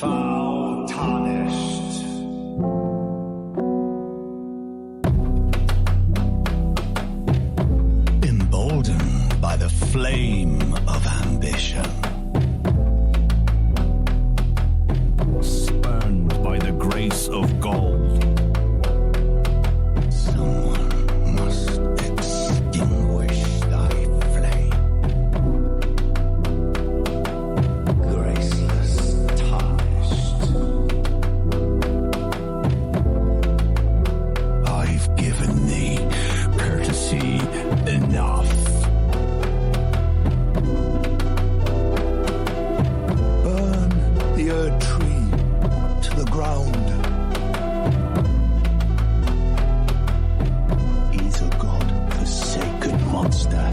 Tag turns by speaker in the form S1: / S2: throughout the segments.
S1: foul tarnished. Emboldened by the flame of ambition. Spurned by the grace of gold. Someone must extinguish thy flame. Graceless, tarnished. I've given thee courtesy enough. Burn the Erd tree to the ground. He's a god-forsaken monster.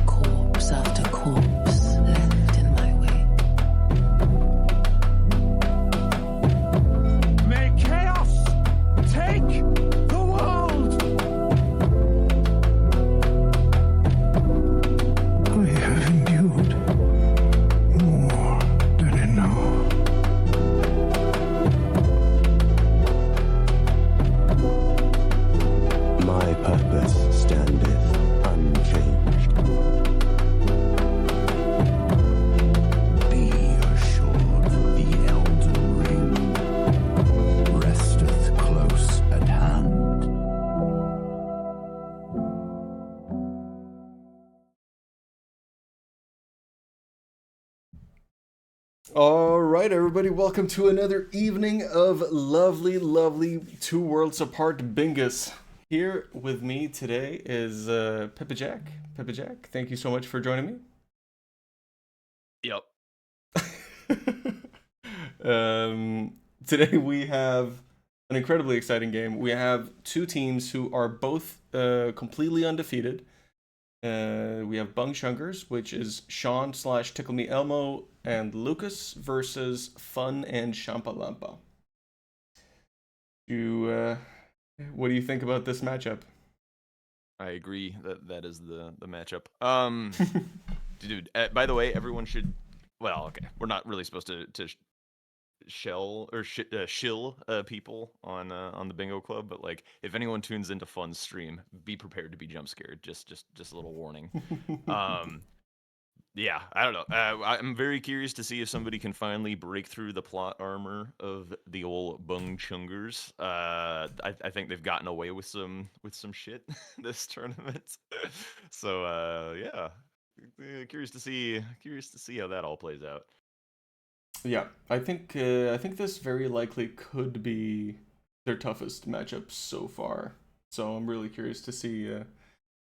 S2: Corpse after corpse left in my way.
S1: May chaos take the world! I have endured more than enough. My purpose standeth unchanged. Be assured the Elden Ring resteth close at hand.
S3: All right, everybody, welcome to another evening of lovely Two Worlds Apart Bingus. Here with me today is PepeJack. PepeJack, thank you so much for joining me.
S4: Yep.
S3: Today we have an incredibly exciting game. We have two teams who are both completely undefeated. We have Bung Chungers, which is Sean / TickleMeElmo and Lukas versus Fun and Chamalampa. What do you think about this matchup?
S4: I agree that is the matchup. Dude, by the way, everyone should. Well, okay, we're not really supposed to shill people on the bingo club, but like if anyone tunes into Fun's stream, be prepared to be jump scared. Just a little warning. Yeah, I don't know. I'm very curious to see if somebody can finally break through the plot armor of the old Bung Chungers. I think they've gotten away with some shit this tournament. So yeah, curious to see how that all plays out.
S3: Yeah, I think this very likely could be their toughest matchup so far. So I'm really curious to see how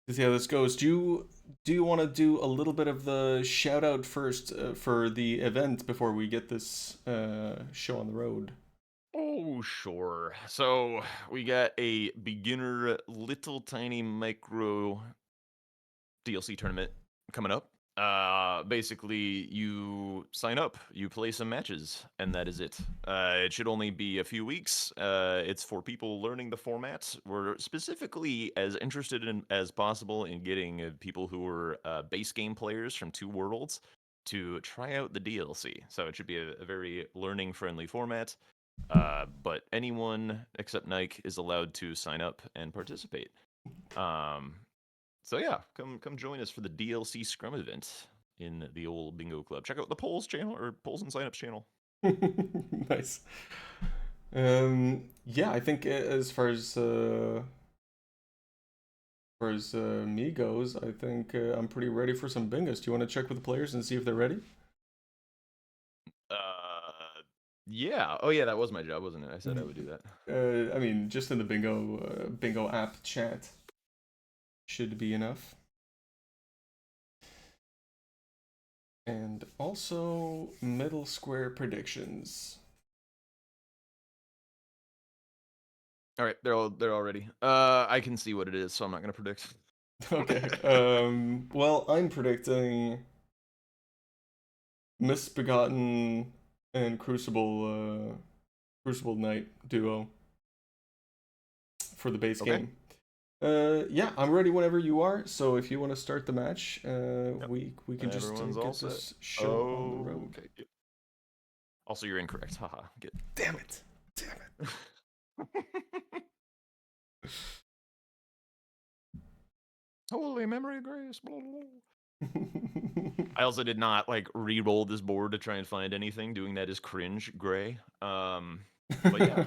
S3: this goes. Do you want to do a little bit of the shout out first for the event before we get this show on the road?
S4: Oh, sure. So we got a beginner little tiny micro DLC tournament coming up. Basically, you sign up, you play some matches, and that is it. It should only be a few weeks. It's for people learning the format. We're specifically as interested as possible in getting people who are base game players from Two Worlds to try out the DLC. So it should be a very learning-friendly format. But anyone except Nike is allowed to sign up and participate. So yeah, come join us for the DLC Scrum event in the old Bingo Club. Check out the polls channel or polls and signups channel.
S3: Nice. Yeah, I think as far as me goes, I think I'm pretty ready for some bingos. Do you want to check with the players and see if they're ready?
S4: Yeah. Oh yeah, that was my job, wasn't it? I said I would do that.
S3: I mean, just in the bingo app chat should be enough. And also middle square predictions.
S4: All right, they're all ready. I can see what it is, so I'm not gonna predict.
S3: Okay. Well, I'm predicting Misbegotten and Crucible Knight duo for the base game. Yeah, I'm ready whenever you are. So if you want to start the match,
S4: Yep.
S3: we can just
S4: Everyone's all
S3: get
S4: set.
S3: this show on the road.
S4: Okay. Yep. Also, you're incorrect. Haha. Good.
S3: Damn it! Damn
S4: Holy memory grace. Blah, blah, blah.
S3: it!
S4: I also did not like re-roll this board to try and find anything. Doing that is cringe, Gray. But yeah.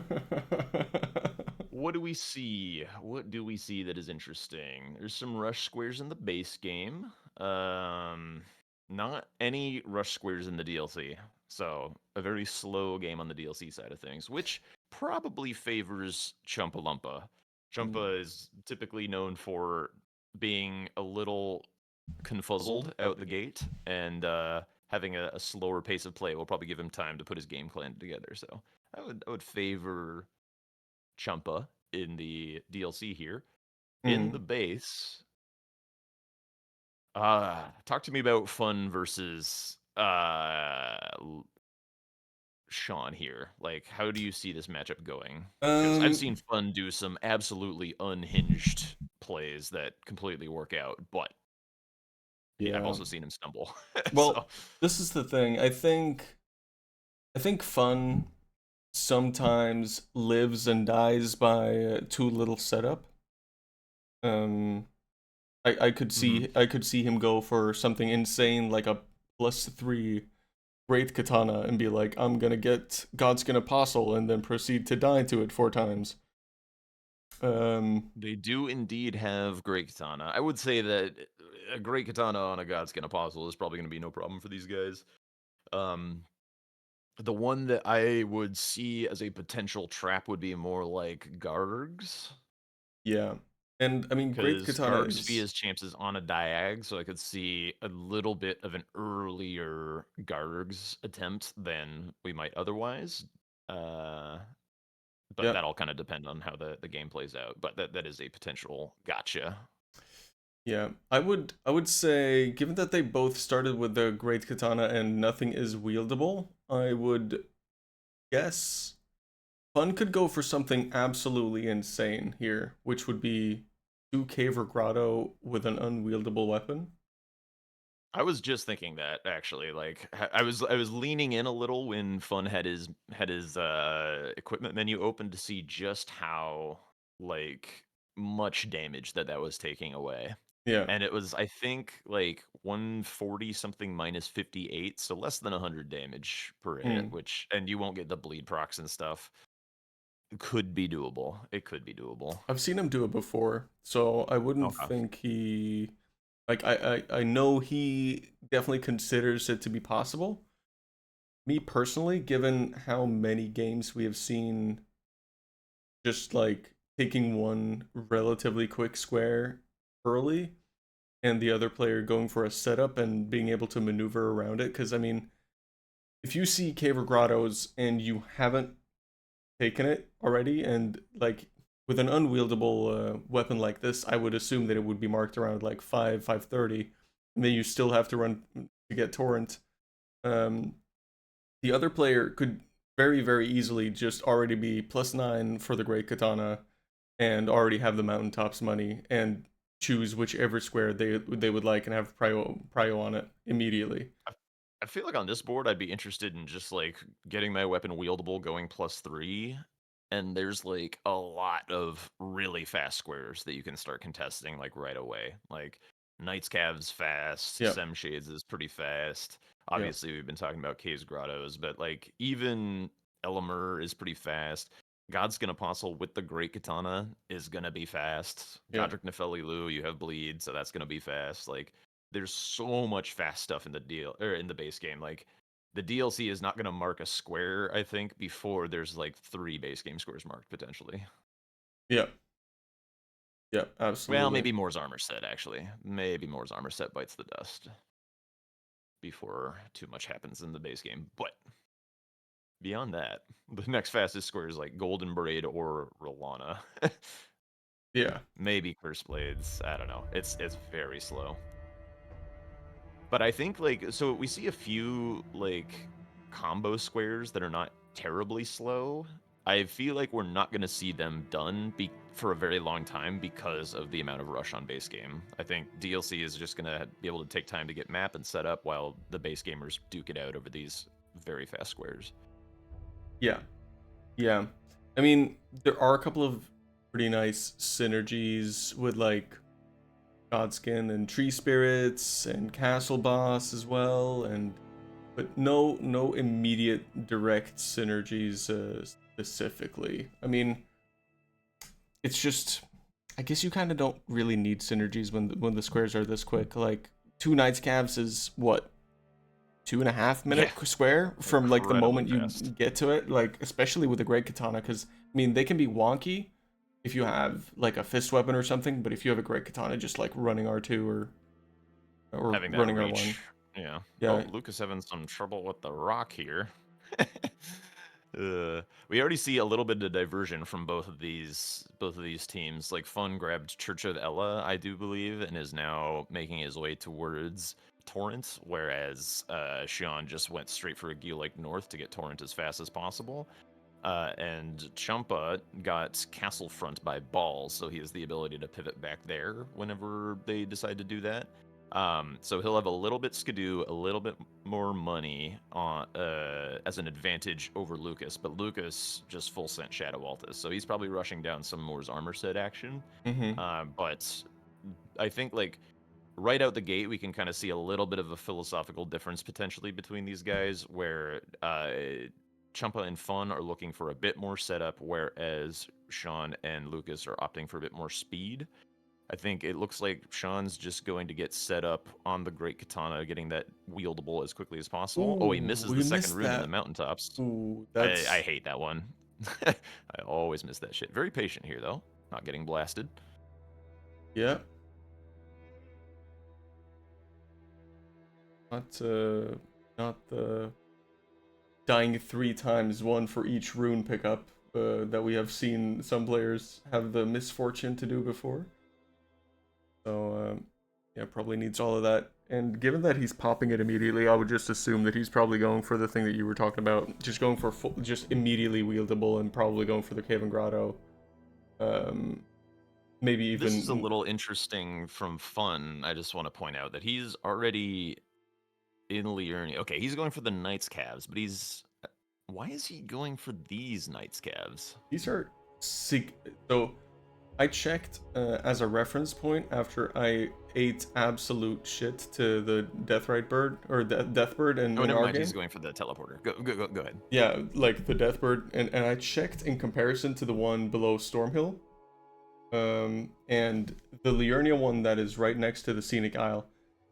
S4: What do we see? What do we see that is interesting? There's some rush squares in the base game. Not any rush squares in the DLC. So a very slow game on the DLC side of things, which probably favors Chumpa. Chumpa is typically known for being a little confuzzled out the gate, and having a slower pace of play will probably give him time to put his game plan together. So I would favor Champa in the DLC here. In the base, talk to me about Fun versus Sean here. Like, how do you see this matchup going? Because I've seen Fun do some absolutely unhinged plays that completely work out, but yeah, I've also seen him stumble.
S3: Well,
S4: So,
S3: this is the thing. I think Fun sometimes lives and dies by too little setup. I could see him go for something insane like a +3 Great Katana and be like, I'm gonna get Godskin Apostle and then proceed to die to it 4 times.
S4: they do indeed have Great Katana. I would say that a Great Katana on a Godskin Apostle is probably going to be no problem for these guys. The one that I would see as a potential trap would be more like Gargs.
S3: Yeah. And I mean, Great
S4: Because
S3: Katana
S4: Gargs
S3: is.
S4: Fia's champs is on a diag, so I could see a little bit of an earlier Gargs attempt than we might otherwise. But
S3: Yeah.
S4: that'll kind of depend on how the game plays out. But that is a potential gotcha.
S3: Yeah, I would say, given that they both started with the Great Katana and nothing is wieldable, I would guess Fun could go for something absolutely insane here, which would be 2 Caver Grotto with an unwieldable weapon.
S4: I was just thinking that actually. Like I was leaning in a little when Fun had his equipment menu open to see just how like much damage that was taking away.
S3: Yeah.
S4: And it was, I think, like 140 something minus 58, so less than 100 damage per hit, which, and you won't get the bleed procs and stuff. It could be doable. It could be doable.
S3: I've seen him do it before, so I wouldn't think he. Like, I know he definitely considers it to be possible. Me personally, given how many games we have seen just like taking one relatively quick square early and the other player going for a setup and being able to maneuver around it, because I mean, if you see Caver Grottos and you haven't taken it already, and like with an unwieldable weapon like this, I would assume that it would be marked around like 530, and then you still have to run to get torrent. The other player could very, very easily just already be +9 for the Great Katana and already have the mountaintops money and choose whichever square they would like and have prio on it immediately.
S4: I feel like on this board I'd be interested in just like getting my weapon wieldable going +3, and there's like a lot of really fast squares that you can start contesting like right away. Like Knight's Calves fast,
S3: Yep.
S4: Sem Shades is pretty fast. Obviously we've been talking about Caves Grottos, but like even Elimer is pretty fast. Godskin Apostle with the Great Katana is gonna be fast. Godric Nefeli Lu, you have bleed, so that's gonna be fast. Like there's so much fast stuff in the deal or in the base game. Like the DLC is not gonna mark a square, I think, before there's like 3 base game squares marked potentially.
S3: Yeah. Yeah, absolutely.
S4: Well, maybe Moore's Armor Set actually. Maybe Moore's Armor Set bites the dust before too much happens in the base game. But beyond that, the next fastest square is like Golden Braid or Rolana.
S3: Yeah.
S4: Maybe Curse Blades. I don't know. It's very slow. But I think like so we see a few like combo squares that are not terribly slow. I feel like we're not going to see them done for a very long time because of the amount of rush on base game. I think DLC is just going to be able to take time to get map and set up while the base gamers duke it out over these very fast squares.
S3: Yeah. Yeah. I mean, there are a couple of pretty nice synergies with like Godskin and Tree Spirits and Castle Boss as well, but no immediate direct synergies specifically. I mean, it's just, I guess you kind of don't really need synergies when the squares are this quick. Like 2 Knights Calves is what, 2.5 minute square from like the moment you get to it. Like especially with the Great Katana, because I mean they can be wonky if you have like a fist weapon or something, but if you have a Great Katana, just like running R2 or
S4: having that
S3: running
S4: reach.
S3: R1.
S4: Yeah.
S3: Yeah.
S4: Oh, Lukas having some trouble with the rock here. We already see a little bit of diversion from both of these teams. Like Fun grabbed Church of Ella, I do believe, and is now making his way towards Torrent, whereas Xion just went straight for a Geolake North to get Torrent as fast as possible. And Champa got Castle Front by Balls, so he has the ability to pivot back there whenever they decide to do that. So he'll have a little bit skidoo, a little bit more money on as an advantage over Lukas, but Lukas just full sent Shadow Altus, so he's probably rushing down some Moore's armor set action. But I think like right out the gate, we can kind of see a little bit of a philosophical difference potentially between these guys, where Champa and Fun are looking for a bit more setup, whereas Sean and Lukas are opting for a bit more speed. I think it looks like Sean's just going to get set up on the Great Katana, getting that wieldable as quickly as possible. Oh, he misses the second rune in the mountaintops.
S3: Ooh,
S4: I hate that one. I always miss that shit. Very patient here, though. Not getting blasted.
S3: Yeah. Not the dying 3 times, 1 for each rune pickup that we have seen some players have the misfortune to do before. So, yeah, probably needs all of that. And given that he's popping it immediately, I would just assume that he's probably going for the thing that you were talking about. Just going for just immediately wieldable and probably going for the Cave and Grotto. Maybe even...
S4: This is a little interesting from Fun. I just want to point out that he's already in Liurnia. Okay, he's going for the Knight's Calves, but he's... Why is he going for these Knight's Calves?
S3: These are... So... I checked as a reference point after I ate absolute shit to the Deathrite Bird, or Deathbird and
S4: never mind, he's going for the teleporter. Go ahead.
S3: Yeah, like the Deathbird, and I checked in comparison to the one below Stormhill, and the Liurnia one that is right next to the Scenic Isle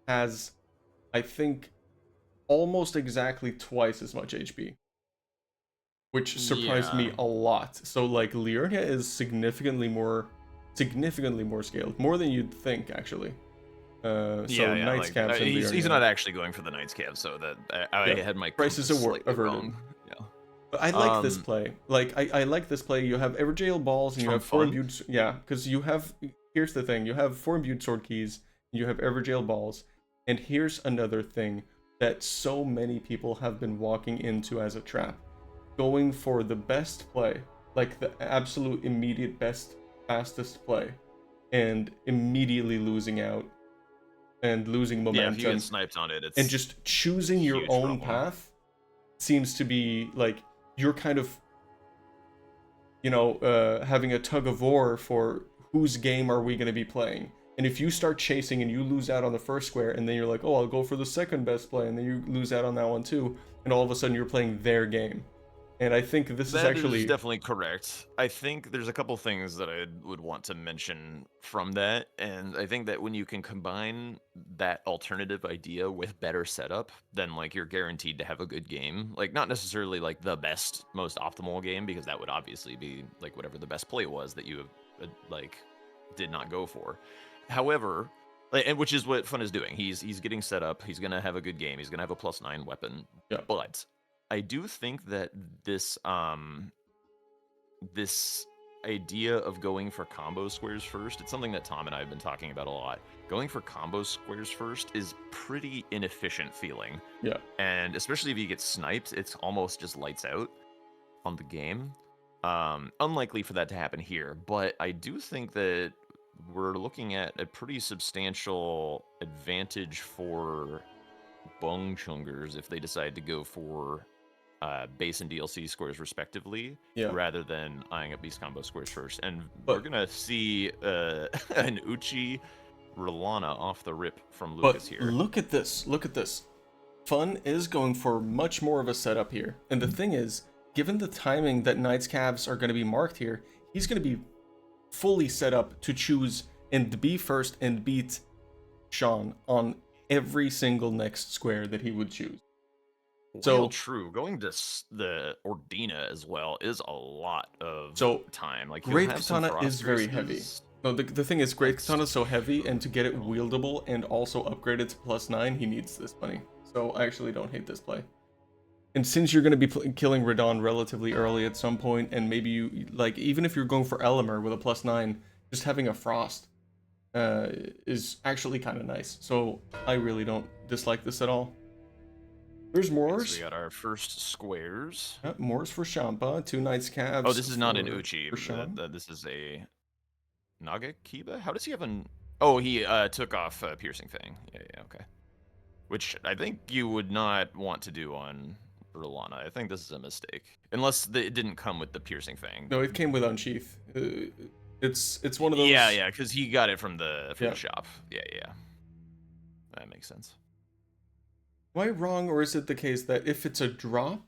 S3: has, I think, almost exactly twice as much HP. Which surprised me a lot. So like Liurnia is significantly more scaled, more than you'd think actually. Knight's Calves and
S4: he's not actually going for the Knight's Calves, so that I had my
S3: prices averted.
S4: Wrong. Yeah.
S3: But I like this play. Like I like this play. You have Everjail balls and you have 4 imbued. Yeah, because you have. Here's the thing: you have 4 imbued sword keys. You have Everjail balls, and here's another thing that so many people have been walking into as a trap. Going for the best play, like the absolute immediate best, fastest play, and immediately losing out and losing momentum.
S4: Yeah, if you get sniped on it,
S3: and just choosing your own path seems to be like you're kind of, having a tug of war for whose game are we going to be playing. And if you start chasing and you lose out on the first square, and then you're like, oh, I'll go for the second best play, and then you lose out on that one too, and all of a sudden you're playing their game. And I think this is actually...
S4: definitely correct. I think there's a couple things that I would want to mention from that, and I think that when you can combine that alternative idea with better setup, then like you're guaranteed to have a good game. Like not necessarily like the best, most optimal game, because that would obviously be like whatever the best play was that you like did not go for. However, and which is what Fun is doing. He's getting set up. He's gonna have a good game. He's gonna have a +9 weapon.
S3: Yeah.
S4: But I do think that this this idea of going for combo squares first, it's something that Tom and I have been talking about a lot. Going for combo squares first is pretty inefficient feeling.
S3: Yeah.
S4: And especially if you get sniped, it's almost just lights out on the game. Unlikely for that to happen here, but I do think that we're looking at a pretty substantial advantage for Bung Chungers if they decide to go for base and DLC squares respectively,
S3: Yeah.
S4: rather than eyeing up these combo squares first. And we're
S3: But-
S4: gonna see an Uchi Rolana off the rip from
S3: But
S4: Lukas here.
S3: look at this. Look at this. Fun is going for much more of a setup here. And the thing is, given the timing that Knight's calves are going to be marked here, he's going to be fully set up to choose and be first and beat Sean on every single next square that he would choose. So
S4: Real true. Going to the Ordina as well is a lot of time. Like he'll
S3: Great
S4: have some
S3: Katana is
S4: frost
S3: very heavy.
S4: races.
S3: No, the thing is, Great Katana is so heavy, and to get it wieldable and also upgraded to +9, he needs this money. So I actually don't hate this play. And since you're going to be killing Radon relatively early at some point, and maybe you, like, even if you're going for Elemer with a +9, just having a Frost is actually kind of nice. So I really don't dislike this at all. There's Moors.
S4: So we got our first squares.
S3: Yep, Moors for Champa, 2 Knights Calves.
S4: Oh, this is not an Uchi.
S3: for Sean.
S4: This is a Nagakiba? How does he have an... Oh, he took off Piercing Fang. Yeah, okay. Which I think you would not want to do on Rolana. I think this is a mistake. Unless it didn't come with the Piercing Fang.
S3: No, it came with Unsheath. It's one of those...
S4: Yeah, because he got it from the
S3: Yeah.
S4: shop. Yeah. That makes sense.
S3: Am I wrong, or is it the case that if it's a drop,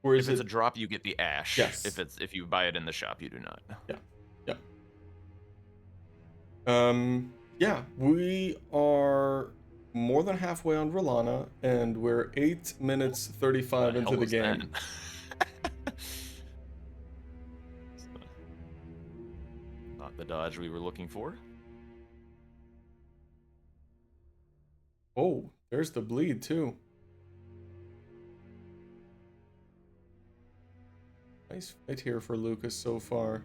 S3: or is
S4: If it's
S3: it
S4: a drop, you get the ash.
S3: Yes.
S4: If you buy it in the shop, you do not.
S3: Yeah. Yeah, we are more than halfway on Rolana, and we're 8 minutes 35 into the game.
S4: Not the dodge we were looking for.
S3: Oh, there's the bleed too. Nice fight here for Lukas so far.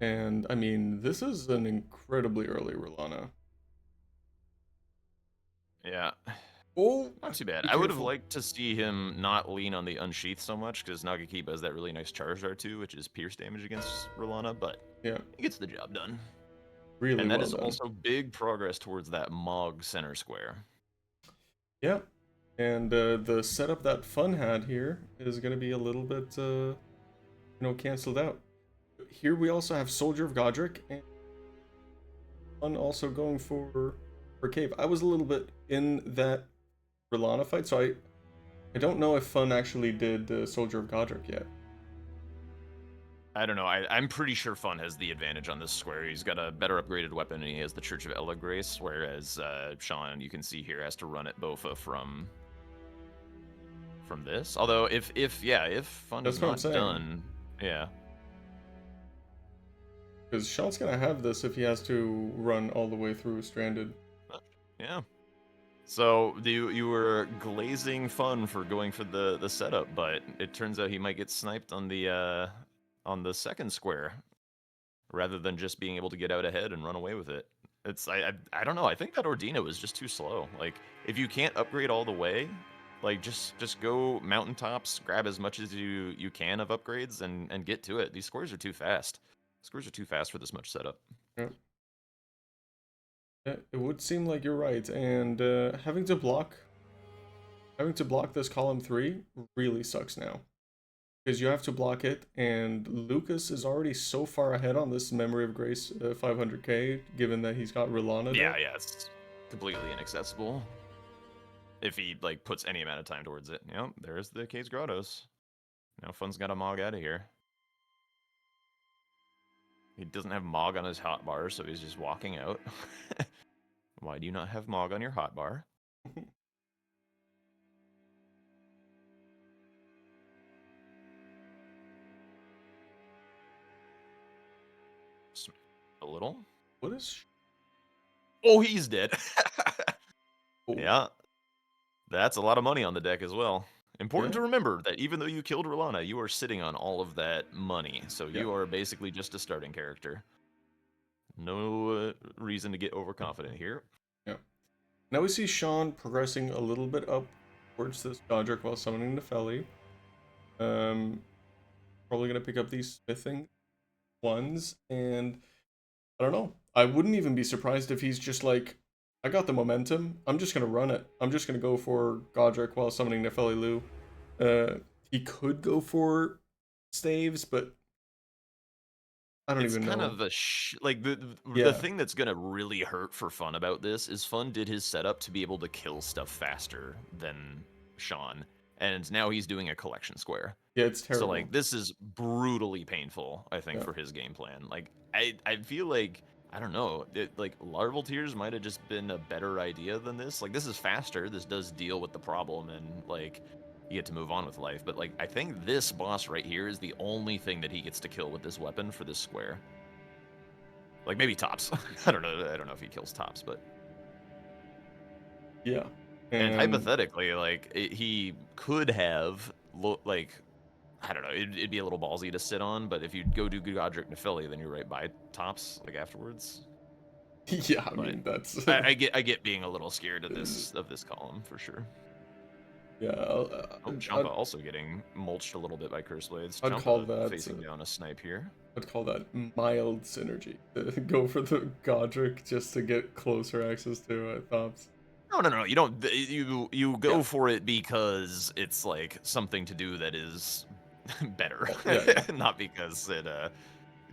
S3: And, I mean, this is an incredibly early Rolana.
S4: Yeah.
S3: Oh,
S4: Not too bad.
S3: be
S4: I would have
S3: careful.
S4: liked to see him not lean on the Unsheath so much, because Nagakiba has that really nice charge R2, which is pierce damage against Rolana, but
S3: Yeah,
S4: he gets the job done.
S3: really
S4: And that
S3: well
S4: is
S3: done.
S4: also big progress towards that Mog center square.
S3: Yeah, and the setup that Fun had here is going to be a little bit, canceled out. Here we also have Soldier of Godric, and Fun also going for Cave. I was a little bit in that Rolana fight, so I don't know if Fun actually did Soldier of Godric yet.
S4: I don't know. I'm pretty sure Fun has the advantage on this square. He's got a better upgraded weapon, and he has the Church of Ella Grace, whereas Sean, you can see here, has to run at Bofa from this. Although, if Fun
S3: That's
S4: is
S3: what I'm
S4: not
S3: saying.
S4: done, yeah.
S3: Because Sean's going to have this if he has to run all the way through Stranded.
S4: Yeah. So you were glazing Fun for going for the setup, but it turns out he might get sniped on the second square, rather than just being able to get out ahead and run away with it. I don't know. I think that Ordina was just too slow. Like, if you can't upgrade all the way, like just go mountaintops, grab as much as you can of upgrades, and get to it. These squares are too fast. Squares are too fast for this much setup.
S3: Yeah. Yeah, it would seem like you're right, and having to block this column 3 really sucks now. Because you have to block it, and Lukas is already so far ahead on this Memory of Grace 500k, given that he's got Rolana.
S4: Yeah, it's completely inaccessible. If he puts any amount of time towards it. Yep, there's the Caves Grottos. Now Fun's got a Mog out of here. He doesn't have Mog on his hotbar, so he's just walking out. Why do you not have Mog on your hotbar? A little.
S3: What is?
S4: Oh, he's dead.
S3: Oh.
S4: Yeah. That's a lot of money on the deck as well. Important
S3: Yeah.
S4: to remember that even though you killed Rolana, you are sitting on all of that money. So
S3: Yeah.
S4: you are basically just a starting character. No reason to get overconfident here.
S3: Yeah. Now we see Sean progressing a little bit up towards this Godric while summoning Nefeli. probably gonna pick up these smithing ones, and I don't know. I wouldn't even be surprised if he's just like, I got the momentum. I'm just gonna run it. I'm just gonna go for Godric while summoning Nefeli Lu. He could go for staves, but I don't
S4: It's
S3: even
S4: kind
S3: know.
S4: of the
S3: Yeah,
S4: thing that's gonna really hurt for Fun about this is Fun did his setup to be able to kill stuff faster than Sean, and now he's doing a collection square.
S3: yeah, it's
S4: So
S3: terrible.
S4: like this is brutally painful, I think,
S3: Yeah,
S4: for his game plan. Like I feel like I don't know, like larval tears might have just been a better idea than this. Like this is faster, this does deal with the problem, and like you get to move on with life. But like I think this boss right here is the only thing that he gets to kill with this weapon for this square. Like maybe tops. I don't know. I don't know if he kills tops, but
S3: yeah,
S4: and
S3: and
S4: hypothetically, like he could have like I don't know. It'd be a little ballsy to sit on, but if you go do Godric Nefeli, then you're right by tops like afterwards.
S3: yeah. I
S4: But
S3: mean, that's
S4: I get being a little scared of this column for sure.
S3: yeah.
S4: Oh, Champa also getting mulched a little bit by Curse Blades.
S3: I'd call
S4: Champa
S3: that
S4: facing down a snipe here.
S3: I'd call that mild synergy. Go for the Godric just to get closer access to Thops.
S4: No. You don't. You
S3: Yeah,
S4: go for it because it's like something to do that is better,
S3: yeah.
S4: not because it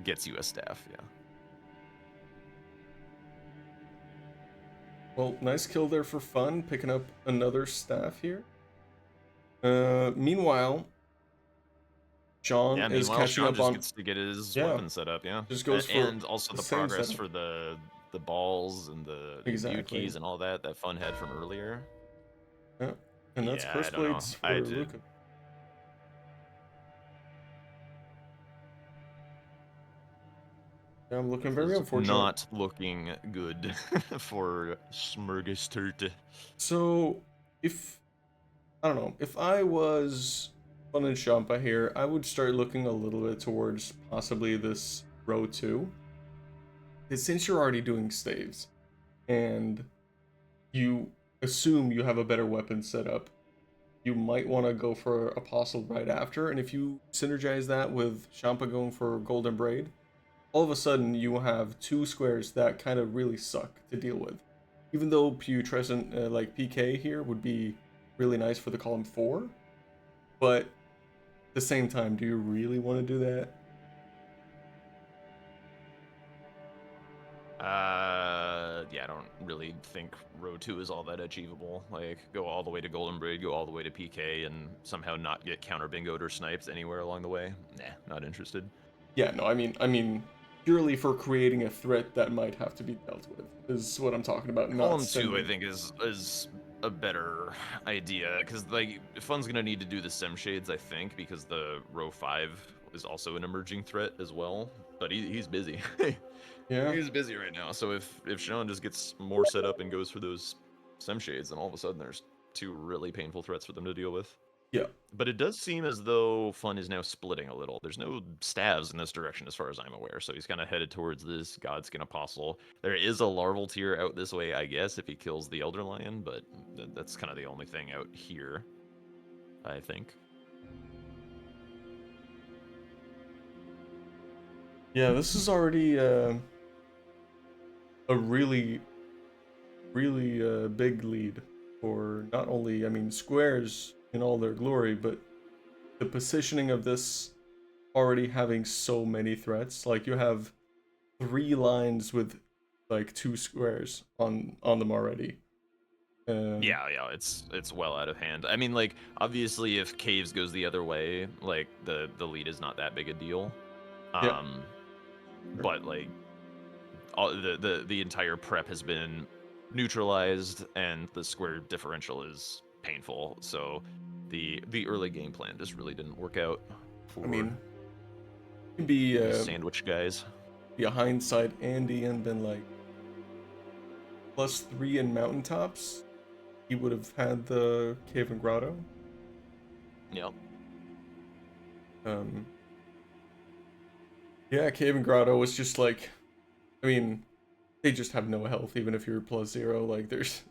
S4: gets you a staff. Yeah.
S3: Well, nice kill there for Fun, picking up another staff here. Meanwhile, Sean
S4: Yeah,
S3: is
S4: meanwhile,
S3: catching
S4: Sean
S3: up
S4: just
S3: on.
S4: gets to get his
S3: Yeah,
S4: weapon set up, yeah.
S3: just goes for
S4: And also
S3: the
S4: the
S3: same
S4: progress
S3: setup.
S4: for the balls and the imbue
S3: Exactly.
S4: keys and all that Fun had from earlier.
S3: Yeah, and that's
S4: Yeah, I
S3: Curse
S4: don't know.
S3: Blades
S4: I
S3: for
S4: did
S3: Luca. Yeah, I'm looking
S4: this
S3: very
S4: is
S3: unfortunate.
S4: not looking good for Smörgåstårta.
S3: So, if I don't know, if I was Fun and Champa here, I would start looking a little bit towards possibly this row 2. Because since you're already doing staves, and you assume you have a better weapon set up, you might want to go for Apostle right after, and if you synergize that with Champa going for Golden Braid, all of a sudden you have two squares that kind of really suck to deal with. Even though Putrescent, like PK here, would be really nice for the column 4, but at the same time, do you really want to do that?
S4: Yeah, I don't really think row 2 is all that achievable. Like, go all the way to Golden Braid, go all the way to PK, and somehow not get counter bingoed or sniped anywhere along the way. Nah, not interested.
S3: Yeah, no, I mean, purely for creating a threat that might have to be dealt with is what I'm talking about. Not
S4: Column 2, I
S3: sending.
S4: think, is a better idea, because, like, Fun's gonna need to do the Sim Shades, I think, because the row 5 is also an emerging threat as well, but he's busy.
S3: Yeah,
S4: He's busy right now, so if Sean just gets more set up and goes for those Sim Shades, then all of a sudden there's two really painful threats for them to deal with.
S3: yeah,
S4: But it does seem as though Fun is now splitting a little. There's no stabs in this direction as far as I'm aware, so he's kind of headed towards this Godskin Apostle. There is a larval tier out this way, I guess, if he kills the Elder Lion, but that's kind of the only thing out here, I think.
S3: yeah. This is already a really, really big lead for not only, I mean, squares in all their glory, but the positioning of this already having so many threats. Like you have 3 lines with like 2 squares on them already.
S4: Yeah, it's well out of hand. I mean, like, obviously if Caves goes the other way, like the lead is not that big a deal.
S3: Yeah,
S4: But like all the entire prep has been neutralized and the square differential is painful. So the early game plan just really didn't work out for
S3: I mean, you can be
S4: these sandwich guys.
S3: be a hindsight Andy and been like +3 in mountaintops. He would have had the cave and grotto.
S4: Yep.
S3: Um, yeah, cave and grotto was just like, I mean, they just have no health even if you're +0. Like there's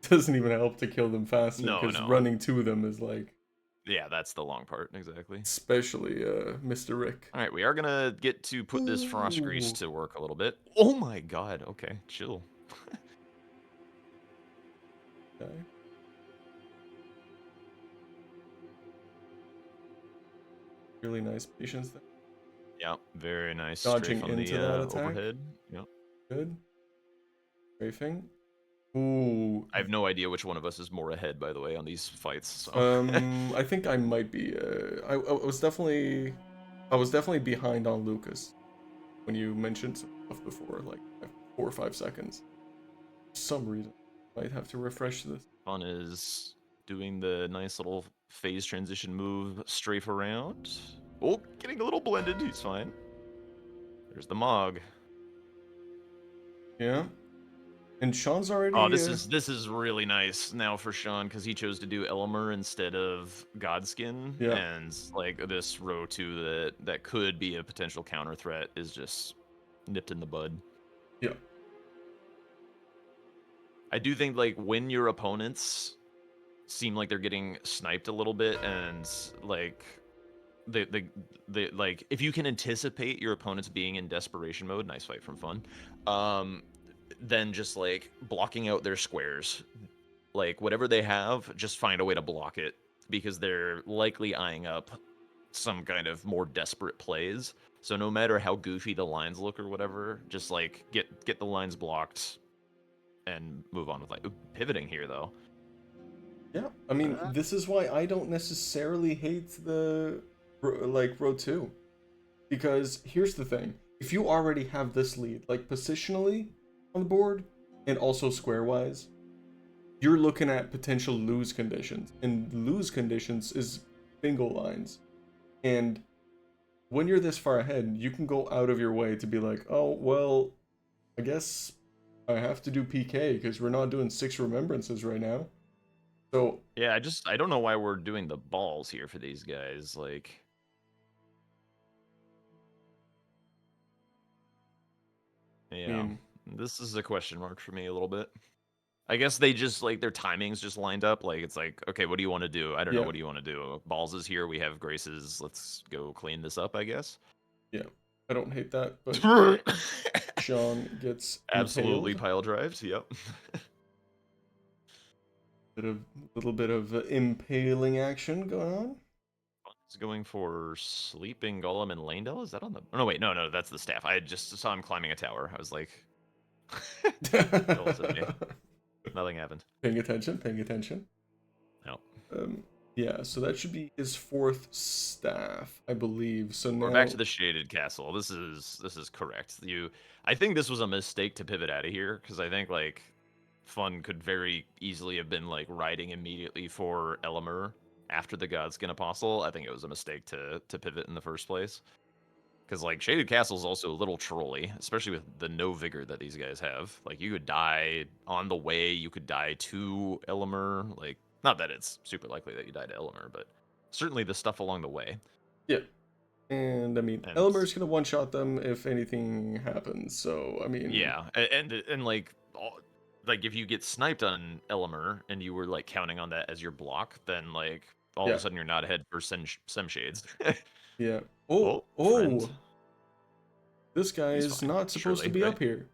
S3: doesn't even help to kill them faster
S4: No,
S3: because
S4: no.
S3: running to them is like
S4: Yeah, that's the long part, exactly.
S3: Especially Mr. Rick.
S4: All right, we are gonna get to put this frost grease
S3: Ooh.
S4: to work a little bit. Oh my god, okay, chill.
S3: Okay. Really nice patience there.
S4: Yeah, very nice
S3: Dodging
S4: strafe on
S3: into
S4: the
S3: that attack.
S4: overhead. Yep.
S3: Good. Strafing. Ooh.
S4: I have no idea which one of us is more ahead, by the way, on these fights. So.
S3: I think I might be. I was definitely behind on Lukas when you mentioned some stuff before, like 4 or 5 seconds. For some reason, might have to refresh this.
S4: Fun is doing the nice little phase transition move, strafe around. Oh, getting a little blended. He's fine. There's the Mog.
S3: Yeah. And Sean's already.
S4: Oh, this is really nice now for Sean because he chose to do Elmer instead of Godskin,
S3: Yeah.
S4: and like this row 2 that could be a potential counter threat is just nipped in the bud.
S3: Yeah.
S4: I do think like when your opponents seem like they're getting sniped a little bit and like the like if you can anticipate your opponents being in desperation mode, nice fight from Fun, then just like blocking out their squares, like whatever they have, just find a way to block it because they're likely eyeing up some kind of more desperate plays. So no matter how goofy the lines look or whatever, just like get the lines blocked and move on with like pivoting here though.
S3: Yeah. I mean, this is why I don't necessarily hate the like row 2, because here's the thing: if you already have this lead, like positionally on the board and also square wise, you're looking at potential lose conditions, and lose conditions is bingo lines. And when you're this far ahead, you can go out of your way to be like, oh well, I guess I have to do PK because we're not doing 6 remembrances right now. So
S4: Yeah, I don't know why we're doing the balls here for these guys. Like, yeah,
S3: I mean,
S4: this is a question mark for me a little bit. I guess they just like their timings just lined up. Like it's like, okay, what do you want to do? I don't know.
S3: yeah,
S4: What do you want to do? Balls is here. We have Graces. Let's go clean this up. I guess.
S3: yeah, I don't hate that, but Sean gets
S4: Absolutely
S3: impaled.
S4: pile drives. Yep.
S3: Little bit of impaling action going on.
S4: He's going for sleeping golem and Landell. Is that on the? Oh, no, wait, no, that's the staff. I just saw him climbing a tower. I was like, that wasn't me. Nothing happened.
S3: Paying attention, paying attention.
S4: No.
S3: Yeah, so that should be his 4th staff, I believe. So now
S4: We're back to the shaded castle. This is correct. I think this was a mistake to pivot out of here because I think like Fun could very easily have been like riding immediately for Elmer after the Godskin Apostle. I think it was a mistake to pivot in the first place because like shaded castle is also a little trolly, especially with the no vigor that these guys have. Like you could die on the way, you could die to Elmer. Like not that it's super likely that you die to Elmer, but certainly the stuff along the way.
S3: Yeah. And I mean,
S4: And
S3: Elmer's gonna one-shot them if anything happens. So I mean,
S4: yeah, and like like if you get sniped on Elmer and you were like counting on that as your block, then like all of
S3: yeah,
S4: a sudden you're not ahead for Sem Shades.
S3: yeah. Oh,
S4: Friend.
S3: oh, this guy
S4: He's
S3: is
S4: fine,
S3: not supposed to
S4: surely,
S3: be
S4: right?
S3: up here.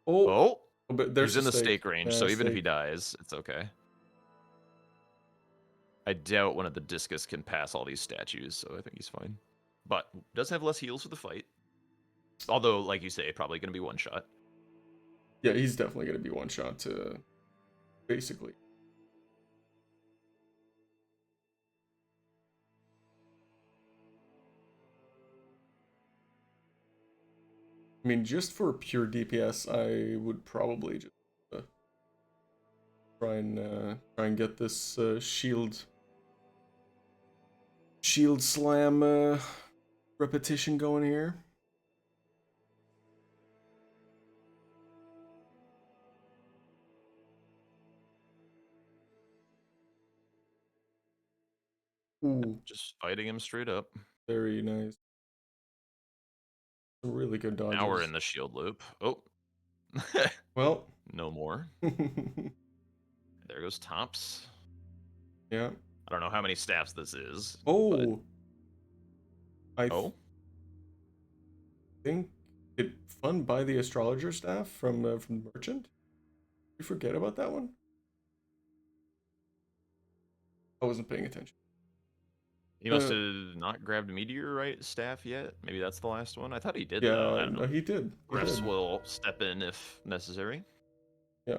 S3: Oh,
S4: Oh,
S3: but there's
S4: he's in
S3: a
S4: the stake range, so even if he
S3: stake.
S4: dies, it's okay. I doubt one of the discus can pass all these statues, so I think he's fine. But does have less heals for the fight. Although, like you say, probably going to be one shot.
S3: Yeah, he's definitely gonna be one-shot to basically. I mean, just for pure DPS, I would probably just try and get this shield slam repetition going here. Ooh,
S4: Just fighting him straight up.
S3: very nice. Some really good dodges.
S4: Now we're in the shield loop. Oh.
S3: Well,
S4: No more. There goes Tops.
S3: Yeah.
S4: I don't know how many staffs this is.
S3: Oh.
S4: Oh?
S3: Think it Fun by the astrologer staff from Merchant. You forget about that one? I wasn't paying attention.
S4: He must have not grabbed meteorite staff yet. Maybe that's the last one. I thought he did, though. I
S3: Yeah,
S4: don't
S3: no,
S4: know.
S3: he did. He
S4: Refs
S3: did.
S4: will step in if necessary.
S3: Yeah.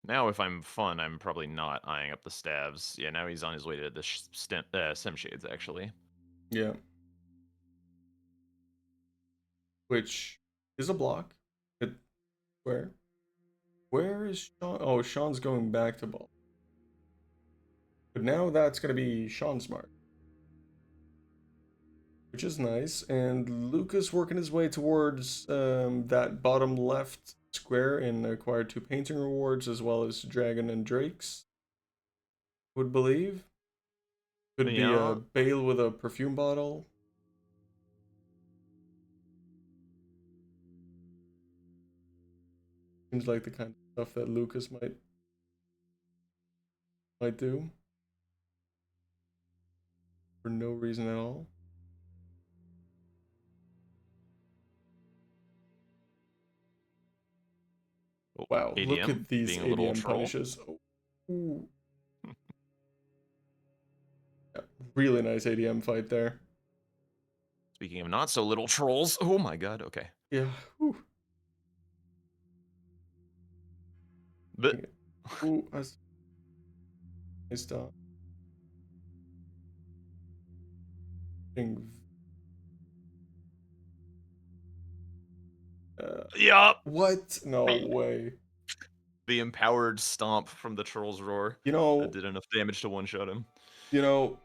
S4: Now, if I'm fun, I'm probably not eyeing up the stabs. Yeah, now he's on his way to the Sim Shades, actually.
S3: Yeah. Which is a block. Where? Where is Sean? Oh, Sean's going back to ball. But now that's going to be Sean Smart. Which is nice. And Lukas working his way towards that bottom left square and acquired 2 painting rewards as well as Dragon and Drakes. Would believe. Could be
S4: Yeah.
S3: a Bale with a perfume bottle. Seems like the kind of stuff that Lukas might do. For no reason at all.
S4: Oh,
S3: Wow,
S4: ADM,
S3: look at these
S4: being a little
S3: ADM
S4: troll.
S3: punishes. Oh, ooh. Yeah, really nice ADM fight there.
S4: Speaking of not so little trolls. Oh my god, okay.
S3: Yeah. Whew.
S4: But
S3: Ooh, nice stop.
S4: yeah,
S3: What? No way.
S4: the empowered stomp from the troll's roar.
S3: You
S4: That
S3: know,
S4: did enough damage to one-shot him.
S3: you know,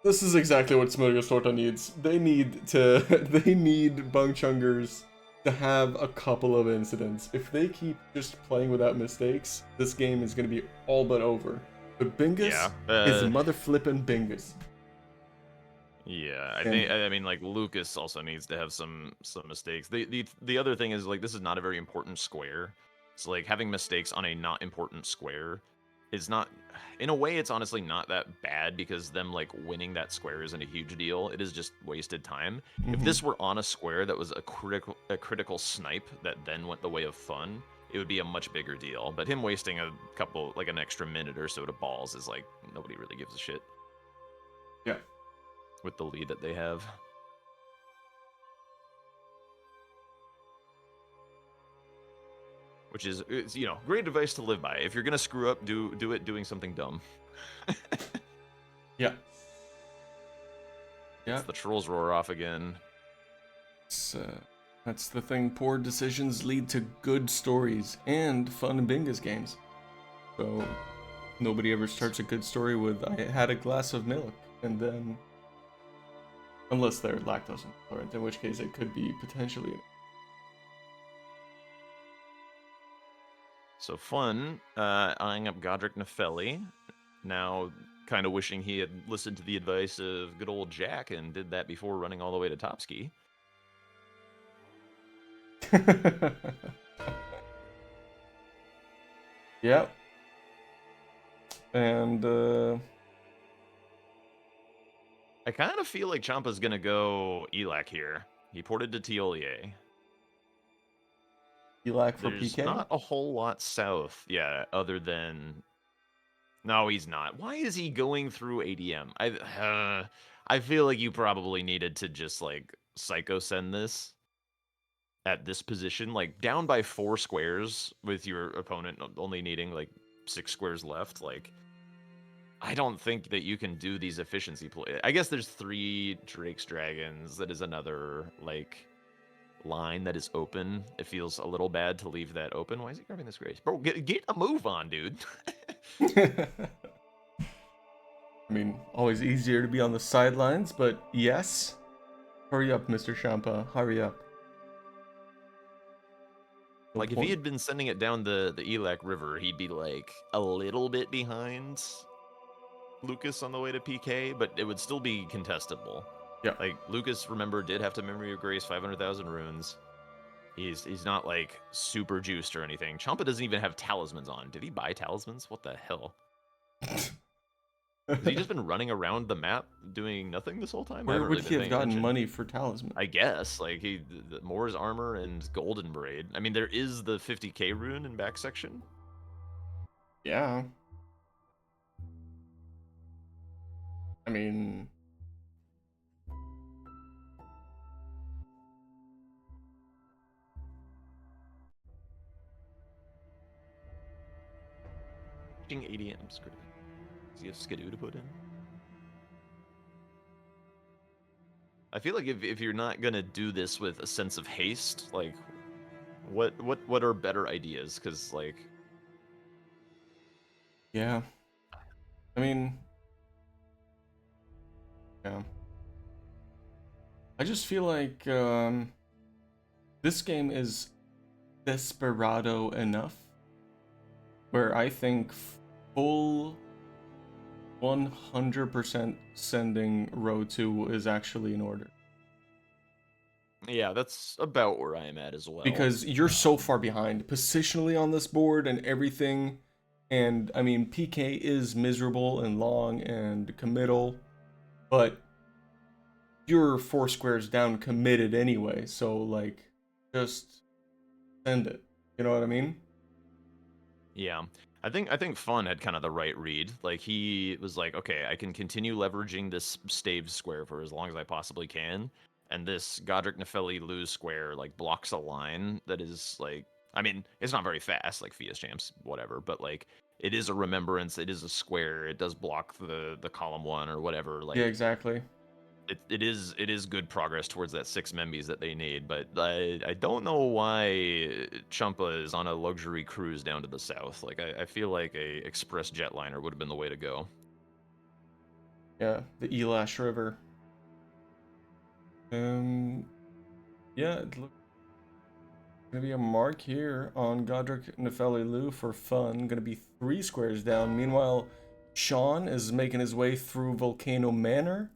S3: this is exactly what Smörgåstårta needs. They need to they need Bung Chungers to have a couple of incidents. If they keep just playing without mistakes, this game is gonna be all but over. But Bingus is mother flippin' Bingus.
S4: Yeah, I mean like Lukas also needs to have some mistakes. The other thing is like this is not a very important square. So like having mistakes on a not important square is not, in a way it's honestly not that bad because them like winning that square isn't a huge deal. It is just wasted time. If this were on a square that was a critical snipe that then went the way of fun, it would be a much bigger deal. But him wasting a couple, like an extra minute or so to balls is like nobody really gives a shit.
S3: Yeah.
S4: With the lead that they have. Which is, you know, great advice to live by. If you're gonna screw up, do it doing something dumb.
S3: Yeah. Yeah.
S4: It's the trolls roar off again.
S3: That's the thing. Poor decisions lead to good stories and fun Bingus games. So nobody ever starts a good story with "I had a glass of milk," and then, unless they're lactose intolerant, in which case it could be potentially.
S4: So Fun, eyeing up Godric Nefelli. Now, kind of wishing he had listened to the advice of good old Jack and did that before running all the way to Topski.
S3: Yep. And
S4: I kind of feel like Champa's gonna go Elac here. He ported to Tiolier.
S3: Elac for
S4: There's
S3: PK?
S4: not a whole lot south, yeah, other than... No, he's not. Why is he going through ADM? I feel like you probably needed to just, like, psycho send this at this position. Like, down by 4 squares with your opponent only needing, like, 6 squares left. Like, I don't think that you can do these efficiency plays. I guess there's 3 Drake's Dragons. That is another, like... line that is open. It feels a little bad to leave that open. Why is he grabbing this grace? Bro, get a move on, dude.
S3: I mean, always easier to be on the sidelines, but yes. Hurry up, Mr. Champa. Hurry up. No
S4: Like, if he had been sending it down the Elac River, he'd be, like, a little bit behind Lukas on the way to PK, but it would still be contestable.
S3: Yeah.
S4: Like, Lukas, remember, did have to Memory of Grace 500,000 runes. He's not like super juiced or anything. Champa doesn't even have talismans on. Did he buy talismans? What the hell? Has he just been running around the map doing nothing this whole time?
S3: Where would he have gotten money for talisman?
S4: I guess like Moore's armor and golden braid. I mean, there is the 50k rune in back section.
S3: Yeah. I mean,
S4: ADM script. Does he have Skidoo to put in? I feel like if you're not gonna do this with a sense of haste, like, what are better ideas? Because like,
S3: yeah. I mean, yeah. I just feel like this game is desperado enough where I think full 100% sending row 2 is actually in order.
S4: yeah, that's about where I am at as well.
S3: Because you're so far behind positionally on this board and everything. And I mean, PK is miserable and long and committal, but you're 4 squares down committed anyway. So like, just send it. You know what I mean?
S4: Yeah. I think Fun had kind of the right read. Like he was like, okay, I can continue leveraging this stave square for as long as I possibly can, and this Godric Nepheli lose square like blocks a line that is like, I mean, it's not very fast like Fias Champs, whatever, but like it is a remembrance, it is a square, it does block the column 1 or whatever. Like
S3: Yeah, exactly.
S4: it is good progress towards that 6 Membis that they need, but I don't know why Champa is on a luxury cruise down to the south. Like I feel like a express jetliner would have been the way to go.
S3: Yeah, the Elash River. Yeah, it looks gonna be a mark here on Godric Nepheli Lu for Fun. Gonna be 3 squares down. Meanwhile, Sean is making his way through Volcano Manor.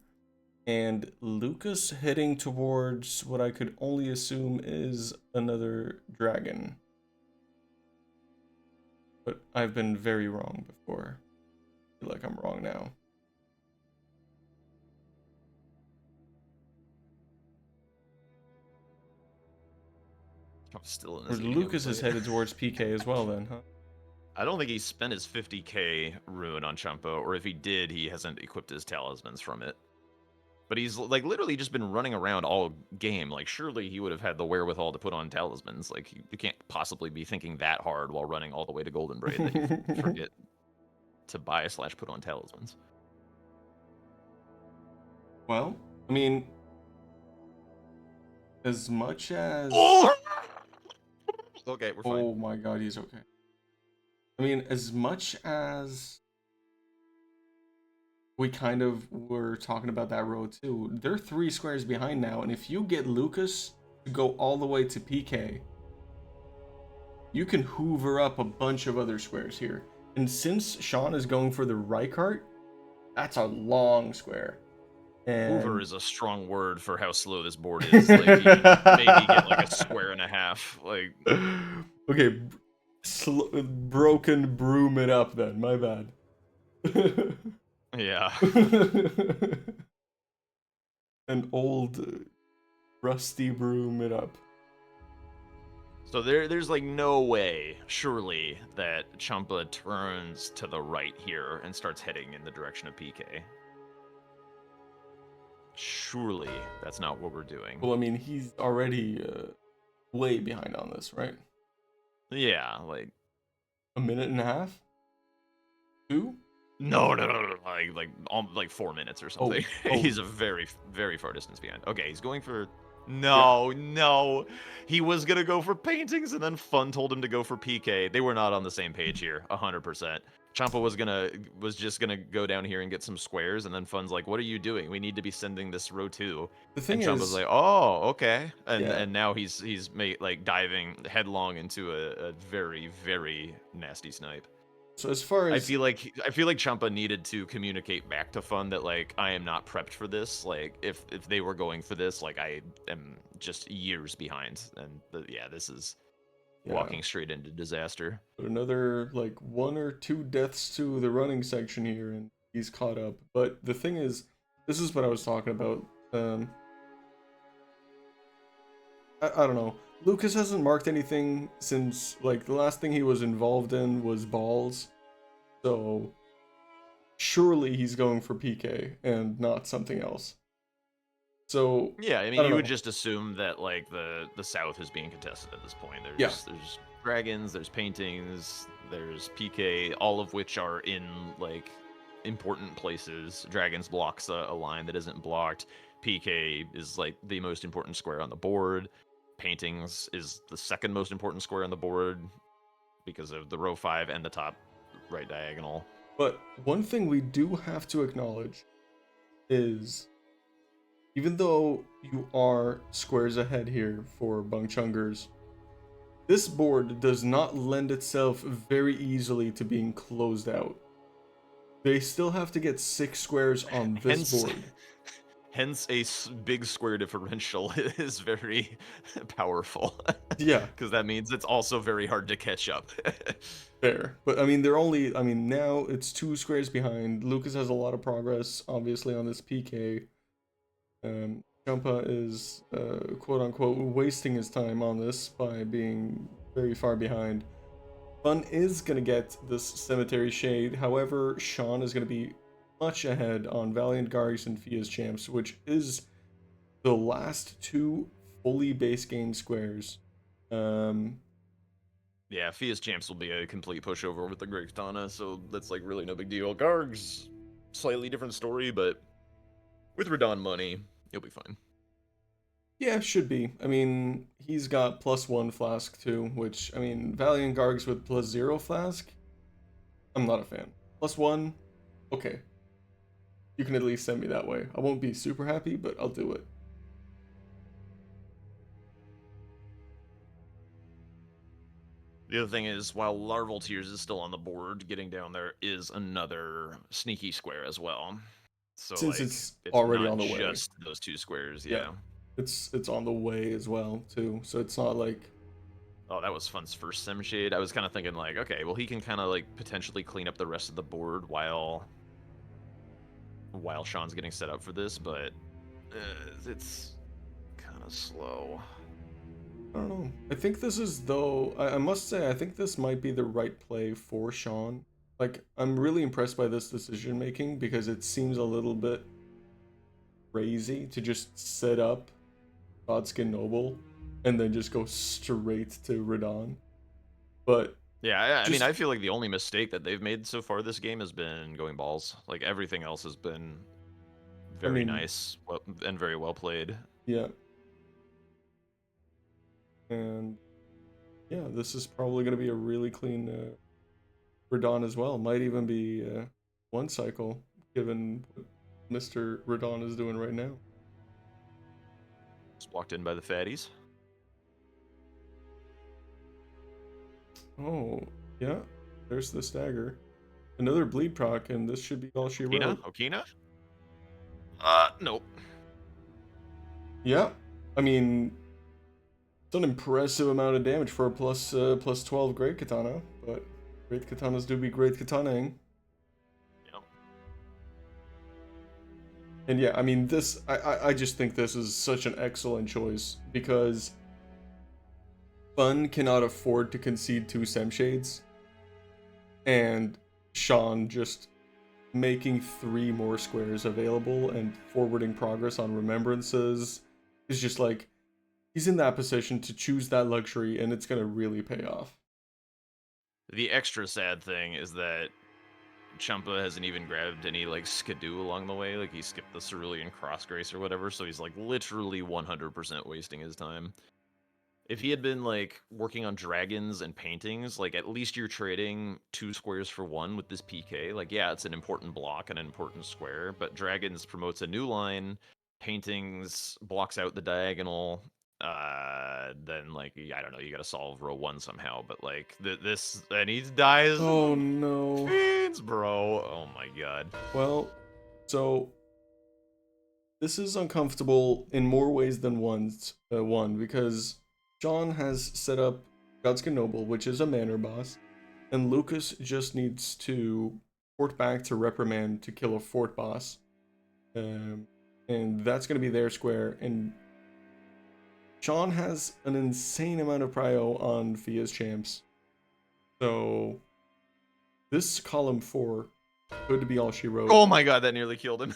S3: And Lukas heading towards what I could only assume is another dragon. But I've been very wrong before. I feel like I'm wrong now.
S4: I'm still in
S3: Or
S4: this game,
S3: Lukas is
S4: but-
S3: headed towards PK as well then, huh?
S4: I don't think he spent his 50k rune on Champa, or if he did, he hasn't equipped his talismans from it. But he's like literally just been running around all game. Like surely he would have had the wherewithal to put on talismans. Like you can't possibly be thinking that hard while running all the way to Golden Braid that you forget to buy / put on talismans.
S3: Well, I mean, as much as...
S4: Oh! Okay, we're fine.
S3: Oh my god, he's okay. I mean, as much as we kind of were talking about that row too, they're 3 squares behind now, and if you get Lukas to go all the way to PK, you can hoover up a bunch of other squares here. And since Sean is going for the Reichardt, that's a long square. And...
S4: Hoover is a strong word for how slow this board is. Like, maybe get like a square and a half. Like,
S3: okay, broken broom it up then. My bad.
S4: yeah.
S3: An old rusty broom it up.
S4: So there's like no way, surely, that Champa turns to the right here and starts heading in the direction of PK. Surely that's not what we're doing.
S3: Well, I mean, he's already way behind on this, right?
S4: Yeah, like
S3: a minute and a half? 2?
S4: No, like 4 minutes or something.
S3: Oh.
S4: He's a very, very far distance behind. Okay, he's going for... No. He was going to go for paintings, and then Fun told him to go for PK. They were not on the same page here, 100%. Champa was just gonna go down here and get some squares, and then Fun's like, "What are you doing? We need to be sending this row 2."
S3: The thing
S4: and Champa's
S3: is,
S4: like, "Oh, okay," and
S3: yeah.
S4: and now he's diving headlong into a very, very nasty snipe.
S3: So as far
S4: I
S3: as
S4: feel like Champa needed to communicate back to Fun that like I am not prepped for this. Like if they were going for this, like I am just years behind, and yeah, this is walking straight into disaster.
S3: another like 1 or 2 deaths to the running section here, and he's caught up. But the thing is, this is what I was talking about. I don't know. Lukas hasn't marked anything since like the last thing he was involved in was balls. So surely he's going for PK and not something else. So
S4: Yeah, I mean,
S3: don't
S4: you would
S3: know.
S4: just assume that like the South is being contested at this point.
S3: Yeah.
S4: There's dragons, there's paintings, there's PK, all of which are in like important places. Dragons blocks a line that isn't blocked. PK is like the most important square on the board. Paintings is the second most important square on the board because of the row 5 and the top right diagonal.
S3: But one thing we do have to acknowledge is even though you are squares ahead here for Bung Chungers, this board does not lend itself very easily to being closed out. They still have to get 6 squares on this board.
S4: Hence, a big square differential is very powerful.
S3: Yeah.
S4: Because that means it's also very hard to catch up.
S3: Fair. But I mean, they're only, I mean, now it's 2 squares behind. Lukas has a lot of progress, obviously, on this PK. Champa is, quote unquote, wasting his time on this by being very far behind. Fun is going to get this Cemetery Shade. However, Sean is going to be much ahead on Valiant Gargs and Fia's Champs, which is the last 2 fully base game squares.
S4: Yeah, Fia's Champs will be a complete pushover with the Great Katana, so that's like really no big deal. Garg's slightly different story, but with Radon money, he'll be fine.
S3: Yeah, should be. I mean, he's got +1 flask too, which, I mean, Valiant Gargs with +0 flask, I'm not a fan. +1, okay. You can at least send me that way. I won't be super happy, but I'll do it.
S4: The other thing is, while Larval Tears is still on the board, getting down there is another sneaky square as well. So
S3: Since
S4: like,
S3: it's already
S4: not
S3: on the way.
S4: just those 2 squares, yeah.
S3: It's on the way as well, too. So it's not like...
S4: Oh, that was Fun's first Sim Shade. I was kind of thinking like, okay, well he can kind of like potentially clean up the rest of the board while Sean's getting set up for this, but it's kind of slow.
S3: I don't know. I think this is, though, I must say, I think this might be the right play for Sean. Like, I'm really impressed by this decision making because it seems a little bit crazy to just set up Godskin Noble and then just go straight to Radon. But
S4: yeah, I mean, I feel like the only mistake that they've made so far this game has been going balls. Like everything else has been very nice and very well played.
S3: Yeah. And yeah, this is probably going to be a really clean Radon as well. Might even be 1 cycle, given what Mr. Radon is doing right now.
S4: Just walked in by the fatties.
S3: Oh, yeah. There's the stagger. Another bleed proc, and this should be all she wrote.
S4: Okina? Nope.
S3: Yeah. I mean, it's an impressive amount of damage for a +12 Great Katana, but Great Katanas do be Great Katanaing.
S4: Yep.
S3: And yeah, I mean, this, I just think this is such an excellent choice because Fun cannot afford to concede 2 Sem Shades, and Sean just making 3 more squares available and forwarding progress on remembrances is just like, he's in that position to choose that luxury, and it's gonna really pay off.
S4: The extra sad thing is that Champa hasn't even grabbed any like skidoo along the way. Like he skipped the Cerulean Crossgrace or whatever, so he's like literally 100% wasting his time. If he had been like working on dragons and paintings, like at least you're trading 2 squares for 1 with this PK. Like, yeah, it's an important block and an important square, but dragons promotes a new line, paintings blocks out the diagonal. then like I don't know, you gotta solve row 1 somehow. But like this, and he dies.
S3: Oh no.
S4: Fiends, bro. Oh my god.
S3: Well, so this is uncomfortable in more ways than one, because John has set up Godskin Noble, which is a manor boss, and Lucas just needs to port back to Reprimand to kill a fort boss. And that's going to be their square, and Sean has an insane amount of prio on Fia's champs. So this column 4 could be all she wrote.
S4: Oh my god, that nearly killed him.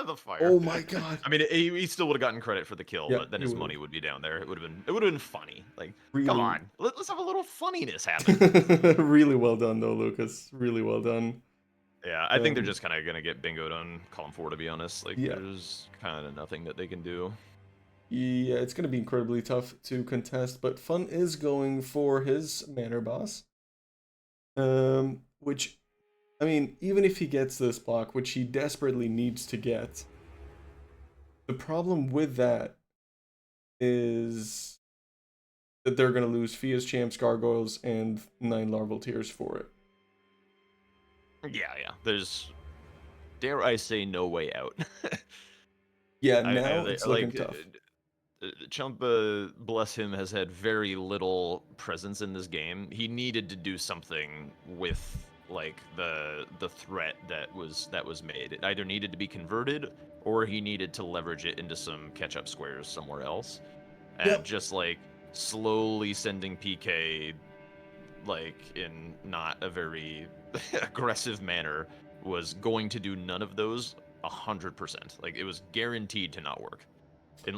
S4: The fire.
S3: Oh my god.
S4: I mean, he still would have gotten credit for the kill,
S3: Yeah,
S4: but then
S3: he
S4: his
S3: would've.
S4: money would be down there. It would have been funny. Like,
S3: Really?
S4: come on, let's have a little funniness happen.
S3: Really well done though, Lucas. Really well done.
S4: Yeah, I think they're just kind of gonna get bingoed on column 4, to be honest. Like,
S3: Yeah.
S4: there's kind of nothing that they can do.
S3: Yeah, it's going to be incredibly tough to contest, but Fun is going for his manor boss. Which, I mean, even if he gets this block, which he desperately needs to get, the problem with that is that they're going to lose Fia's champs, gargoyles, and 9 larval tears for it.
S4: Yeah. There's, dare I say, no way out.
S3: Yeah, now it's looking tough.
S4: Champa, bless him, has had very little presence in this game. He needed to do something with like the threat that was made. It either needed to be converted, or he needed to leverage it into some catch-up squares somewhere else. And just like slowly sending PK like in not a very aggressive manner was going to do none of those 100%. Like, it was guaranteed to not work.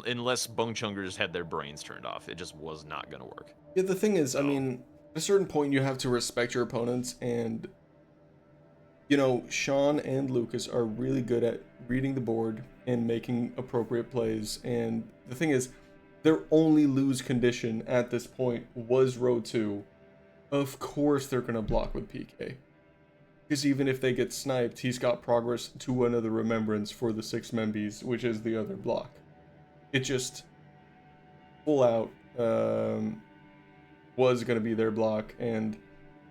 S4: Unless Bung Chungers had their brains turned off, it just was not going to work.
S3: Yeah, the thing is, I mean, at a certain point you have to respect your opponents, and you know, Sean and Lucas are really good at reading the board and making appropriate plays. And the thing is, their only lose condition at this point was row 2. Of course they're going to block with PK. Because even if they get sniped, he's got progress to another remembrance for the 6 Membies, which is the other block. It just full out was going to be their block, and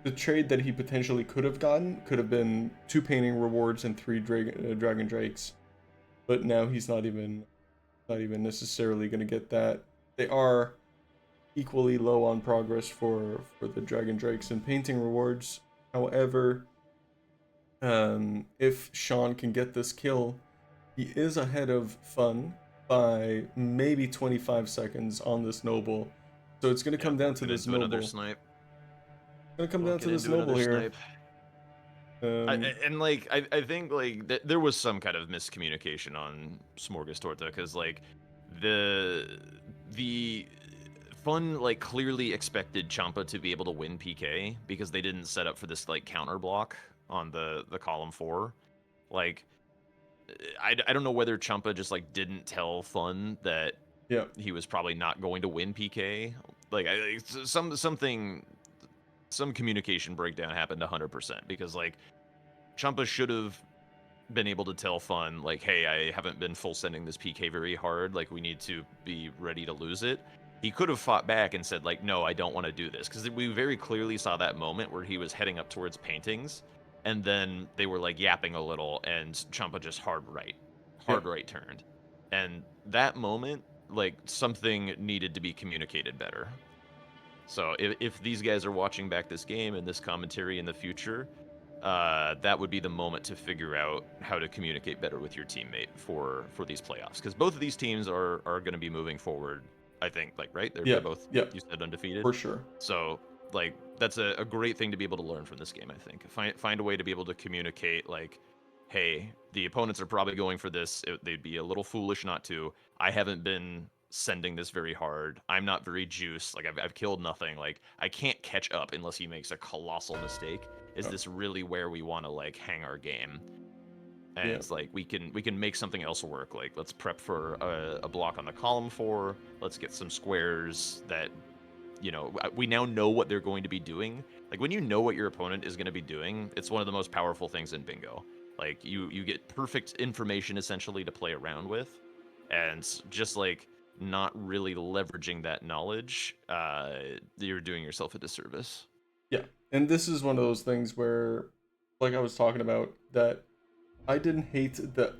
S3: the trade that he potentially could have gotten could have been 2 painting rewards and 3 dragon drakes, but now he's not even necessarily going to get that. They are equally low on progress for the dragon drakes and painting rewards. However, if Sean can get this kill, he is ahead of Fun by maybe 25 seconds on this noble. So it's going to come down to this noble.
S4: Another snipe.
S3: It's going to come down to this noble here.
S4: I think like there was some kind of miscommunication on Smörgåstårta, because like the Fun like clearly expected Champa to be able to win PK because they didn't set up for this like counter block on the column 4. Like, I don't know whether Champa just like didn't tell Fun that he was probably not going to win PK. Like, some communication breakdown happened 100%, because like Champa should have been able to tell Fun like, hey, I haven't been full sending this PK very hard, like we need to be ready to lose it. He could have fought back and said like, no, I don't want to do this, because we very clearly saw that moment where he was heading up towards paintings, and then they were like yapping a little, and Champa just hard right turned. And that moment, like, something needed to be communicated better. So if these guys are watching back this game and this commentary in the future, that would be the moment to figure out how to communicate better with your teammate for these playoffs. Because both of these teams are going to be moving forward, I think, like, right? They're both, you said, undefeated?
S3: For sure.
S4: So, like, that's a great thing to be able to learn from this game, I think. Find a way to be able to communicate, like, hey, the opponents are probably going for this. They'd be a little foolish not to. I haven't been sending this very hard. I'm not very juiced. Like, I've killed nothing. Like, I can't catch up unless he makes a colossal mistake. Is this really where we want to, like, hang our game? And it's like, we can make something else work. Like, let's prep for a block on the column 4. Let's get some squares that, you know, we now know what they're going to be doing. Like, when you know what your opponent is going to be doing, it's one of the most powerful things in bingo. Like, you get perfect information, essentially, to play around with. And just, like, not really leveraging that knowledge, you're doing yourself a disservice.
S3: Yeah, and this is one of those things where, like I was talking about, that I didn't hate the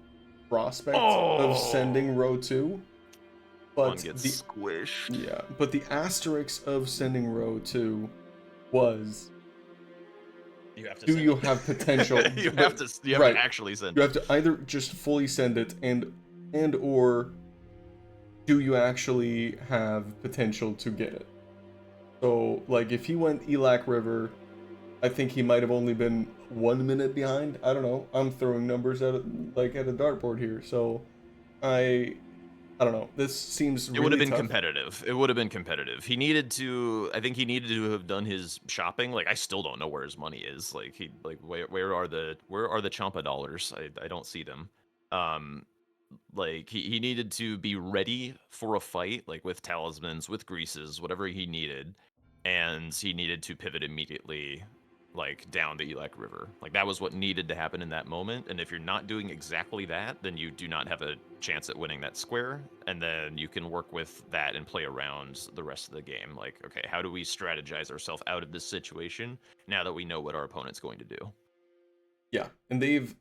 S3: prospect of sending row 2,
S4: One
S3: but
S4: gets squished.
S3: yeah, but the asterisk of sending row 2 was,
S4: You have to.
S3: do you have potential?
S4: You have to actually send
S3: You
S4: it.
S3: have to either just fully send it and or do you actually have potential to get it? So, like, if he went Elac River, I think he might have only been 1 minute behind. I don't know. I'm throwing numbers at a dartboard here. So, I don't know. This seems really
S4: It would have been
S3: tough.
S4: competitive. It would have been competitive. He needed to. I think he needed to have done his shopping. Like, I still don't know where his money is. Like, where are the Champa dollars? I don't see them. Like, he needed to be ready for a fight, like with talismans, with greases, whatever he needed, and he needed to pivot immediately, like down the Elac River. Like, that was what needed to happen in that moment. And if you're not doing exactly that, then you do not have a chance at winning that square. And then you can work with that and play around the rest of the game. Like, okay, how do we strategize ourselves out of this situation now that we know what our opponent's going to do?
S3: Yeah, and they've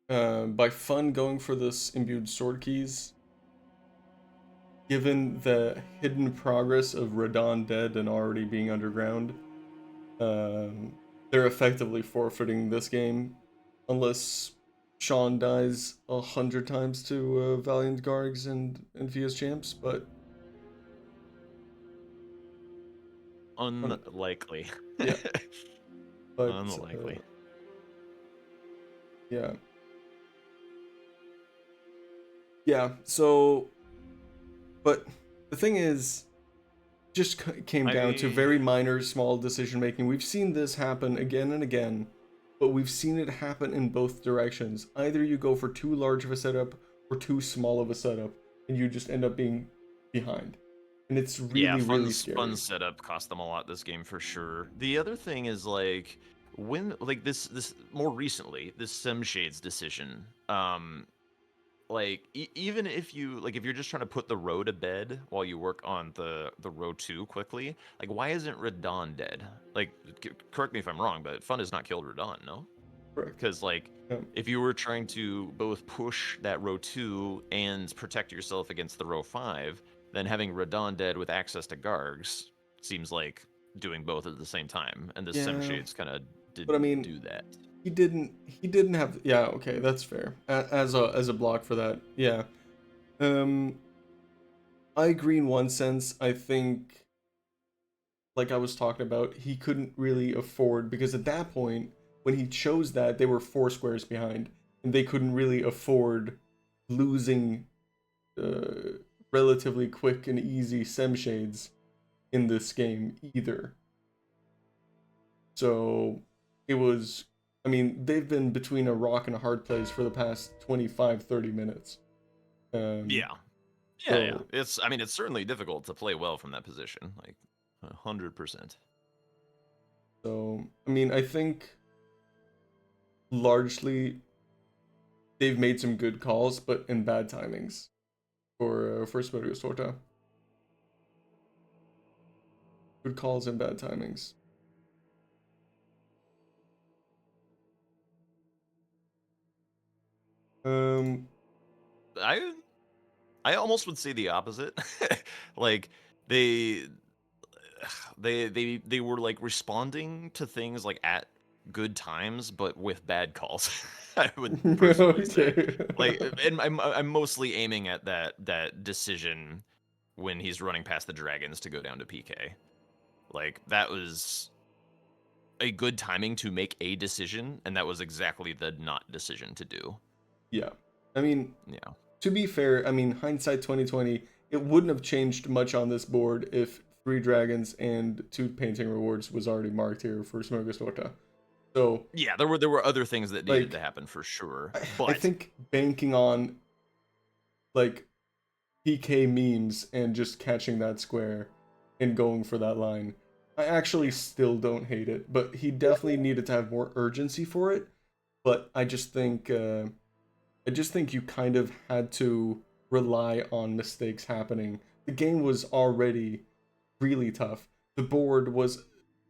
S3: by Fun going for this imbued sword keys, given the hidden progress of Radon dead and already being underground, they're effectively forfeiting this game unless Sean dies 100 times to Valiant Gargs and Via's champs, but
S4: Unlikely.
S3: yeah, but
S4: Unlikely.
S3: yeah. Yeah, so, but the thing is, just came down to very minor, small decision making. We've seen this happen again and again, but we've seen it happen in both directions. Either you go for too large of a setup or too small of a setup, and you just end up being behind. And it's really, really scary.
S4: Fun setup cost them a lot this game for sure. The other thing is, like, when, like, this more recently, this Semshades decision, like, even if you, like, if you're just trying to put the row to bed while you work on the row 2 quickly, like, why isn't Radon dead? Like, correct me if I'm wrong, but Fun has not killed Radon, no?
S3: Correct.
S4: Because, like, if you were trying to both push that row 2 and protect yourself against the row 5, then having Radon dead with access to Gargs seems like doing both at the same time, and the Semshades kind of didn't do that.
S3: He didn't have, yeah, okay, that's fair. As a block for that. Yeah. I agree in one sense. I think, like I was talking about, he couldn't really afford, because at that point when he chose that, they were 4 squares behind and they couldn't really afford losing relatively quick and easy Semshades in this game either. So it was, I mean, they've been between a rock and a hard place for the past 25-30 minutes.
S4: Yeah. It's, I mean, it's certainly difficult to play well from that position, like 100%.
S3: So, I mean, I think largely they've made some good calls, but in bad timings for Smörgåstårta. Good calls and bad timings.
S4: I almost would say the opposite. Like, they were, like, responding to things, like, at good times, but with bad calls. I would personally say, like, and I'm mostly aiming at that decision when he's running past the dragons to go down to PK. Like, that was a good timing to make a decision, and that was exactly the not decision to do.
S3: Yeah, I mean,
S4: yeah.
S3: To be fair, I mean, hindsight 2020, it wouldn't have changed much on this board if 3 dragons and 2 painting rewards was already marked here for Smörgåstårta. So
S4: yeah, there were other things that needed to happen for sure. But
S3: I think banking on, like, PK memes and just catching that square and going for that line, I actually still don't hate it. But he definitely needed to have more urgency for it. But I just think you kind of had to rely on mistakes happening the game was already really tough. The board was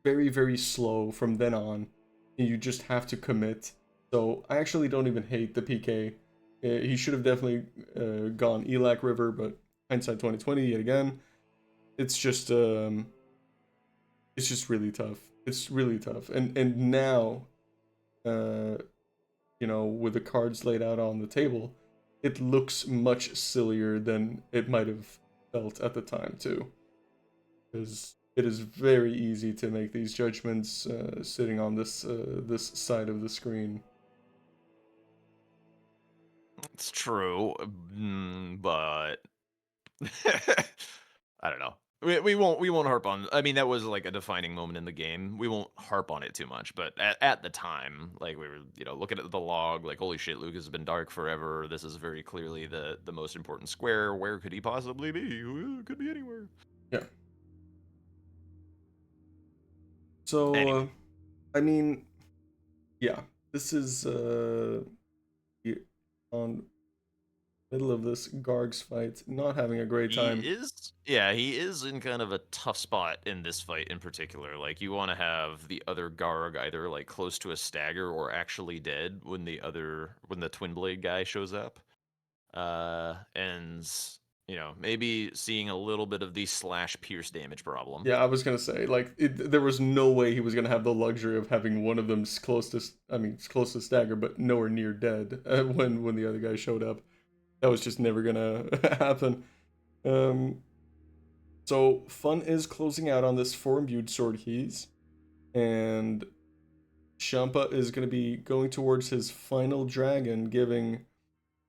S3: very, very slow from then on, and you just have to commit. So I actually don't even hate the PK. He should have definitely gone Elac River, but hindsight 2020 yet again. It's just really tough. It's really tough. And now, you know, with the cards laid out on the table, it looks much sillier than it might have felt at the time too. Because it is very easy to make these judgments sitting on this this side of the screen.
S4: It's true, but I don't know. We won't harp on. I mean, that was like a defining moment in the game. We won't harp on it too much. But at the time, like we were, you know, looking at the log, like holy shit, Lukas has been dark forever. This is very clearly the most important square. Where could he possibly be? Could be anywhere.
S3: Yeah. So,
S4: Anyway.
S3: I mean, yeah, this is on middle of this Garg's fight, not having a great time.
S4: He is in kind of a tough spot in this fight in particular. Like you want to have the other Garg either like close to a stagger or actually dead when the twin blade guy shows up. And you know, maybe seeing a little bit of the slash pierce damage problem.
S3: Yeah, I was gonna say, like, there was no way he was gonna have the luxury of having one of them close to stagger, but nowhere near dead when the other guy showed up. That was just never gonna happen. So Fun is closing out on this 4 imbued sword keys, and Champa is gonna be going towards his final dragon, giving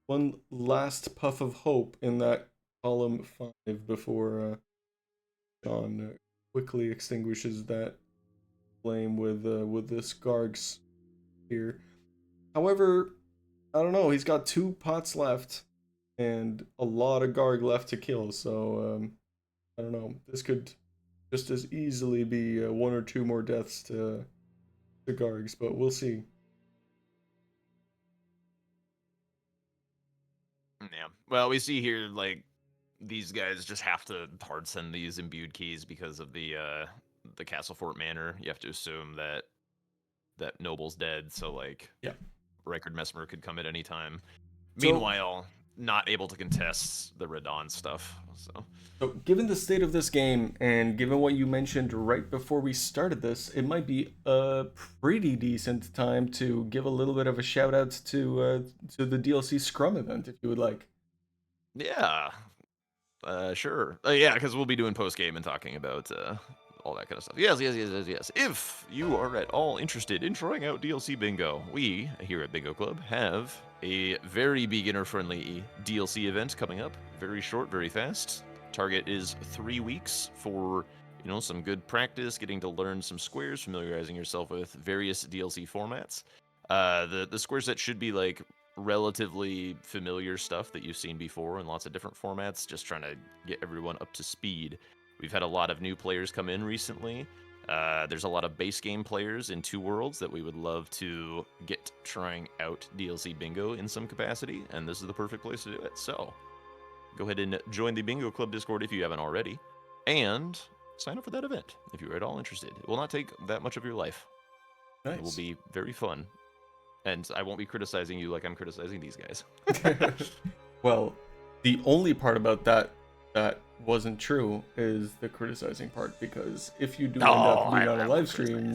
S3: one last puff of hope in that column 5 before Sean quickly extinguishes that flame with this Garg's here. However, I don't know. He's got 2 pots left and a lot of Garg left to kill. So I don't know. This could just as easily be 1 or 2 more deaths to Gargs, but we'll see.
S4: Yeah. Well, we see here like these guys just have to hard send these imbued keys because of the Castle Fort Manor. You have to assume that Noble's dead, so like
S3: Yeah.
S4: Record Mesmer could come at any time.
S3: So,
S4: Meanwhile, not able to contest the Radon stuff.
S3: So given the state of this game and given what you mentioned right before we started this, it might be a pretty decent time to give a little bit of a shout out to the DLC Scrum event if you would like.
S4: Yeah. Sure. Yeah, because we'll be doing post game and talking about all that kind of stuff. Yes. If you are at all interested in trying out DLC Bingo, we here at Bingo Club have a very beginner-friendly DLC event coming up. Very short, very fast. Target is 3 weeks for some good practice, getting to learn some squares, familiarizing yourself with various DLC formats. The square set should be like relatively familiar stuff that you've seen before in lots of different formats, just trying to get everyone up to speed. We've had a lot of new players come in recently. There's a lot of base game players in Two Worlds that we would love to get trying out DLC Bingo in some capacity, and this is the perfect place to do it. So go ahead and join the Bingo Club Discord if you haven't already, and sign up for that event if you're at all interested. It will not take that much of your life.
S3: Nice.
S4: It will be very fun. And I won't be criticizing you like I'm criticizing these guys.
S3: Well, the only part about that wasn't true is the criticizing part, because if you do end up being on a live stream,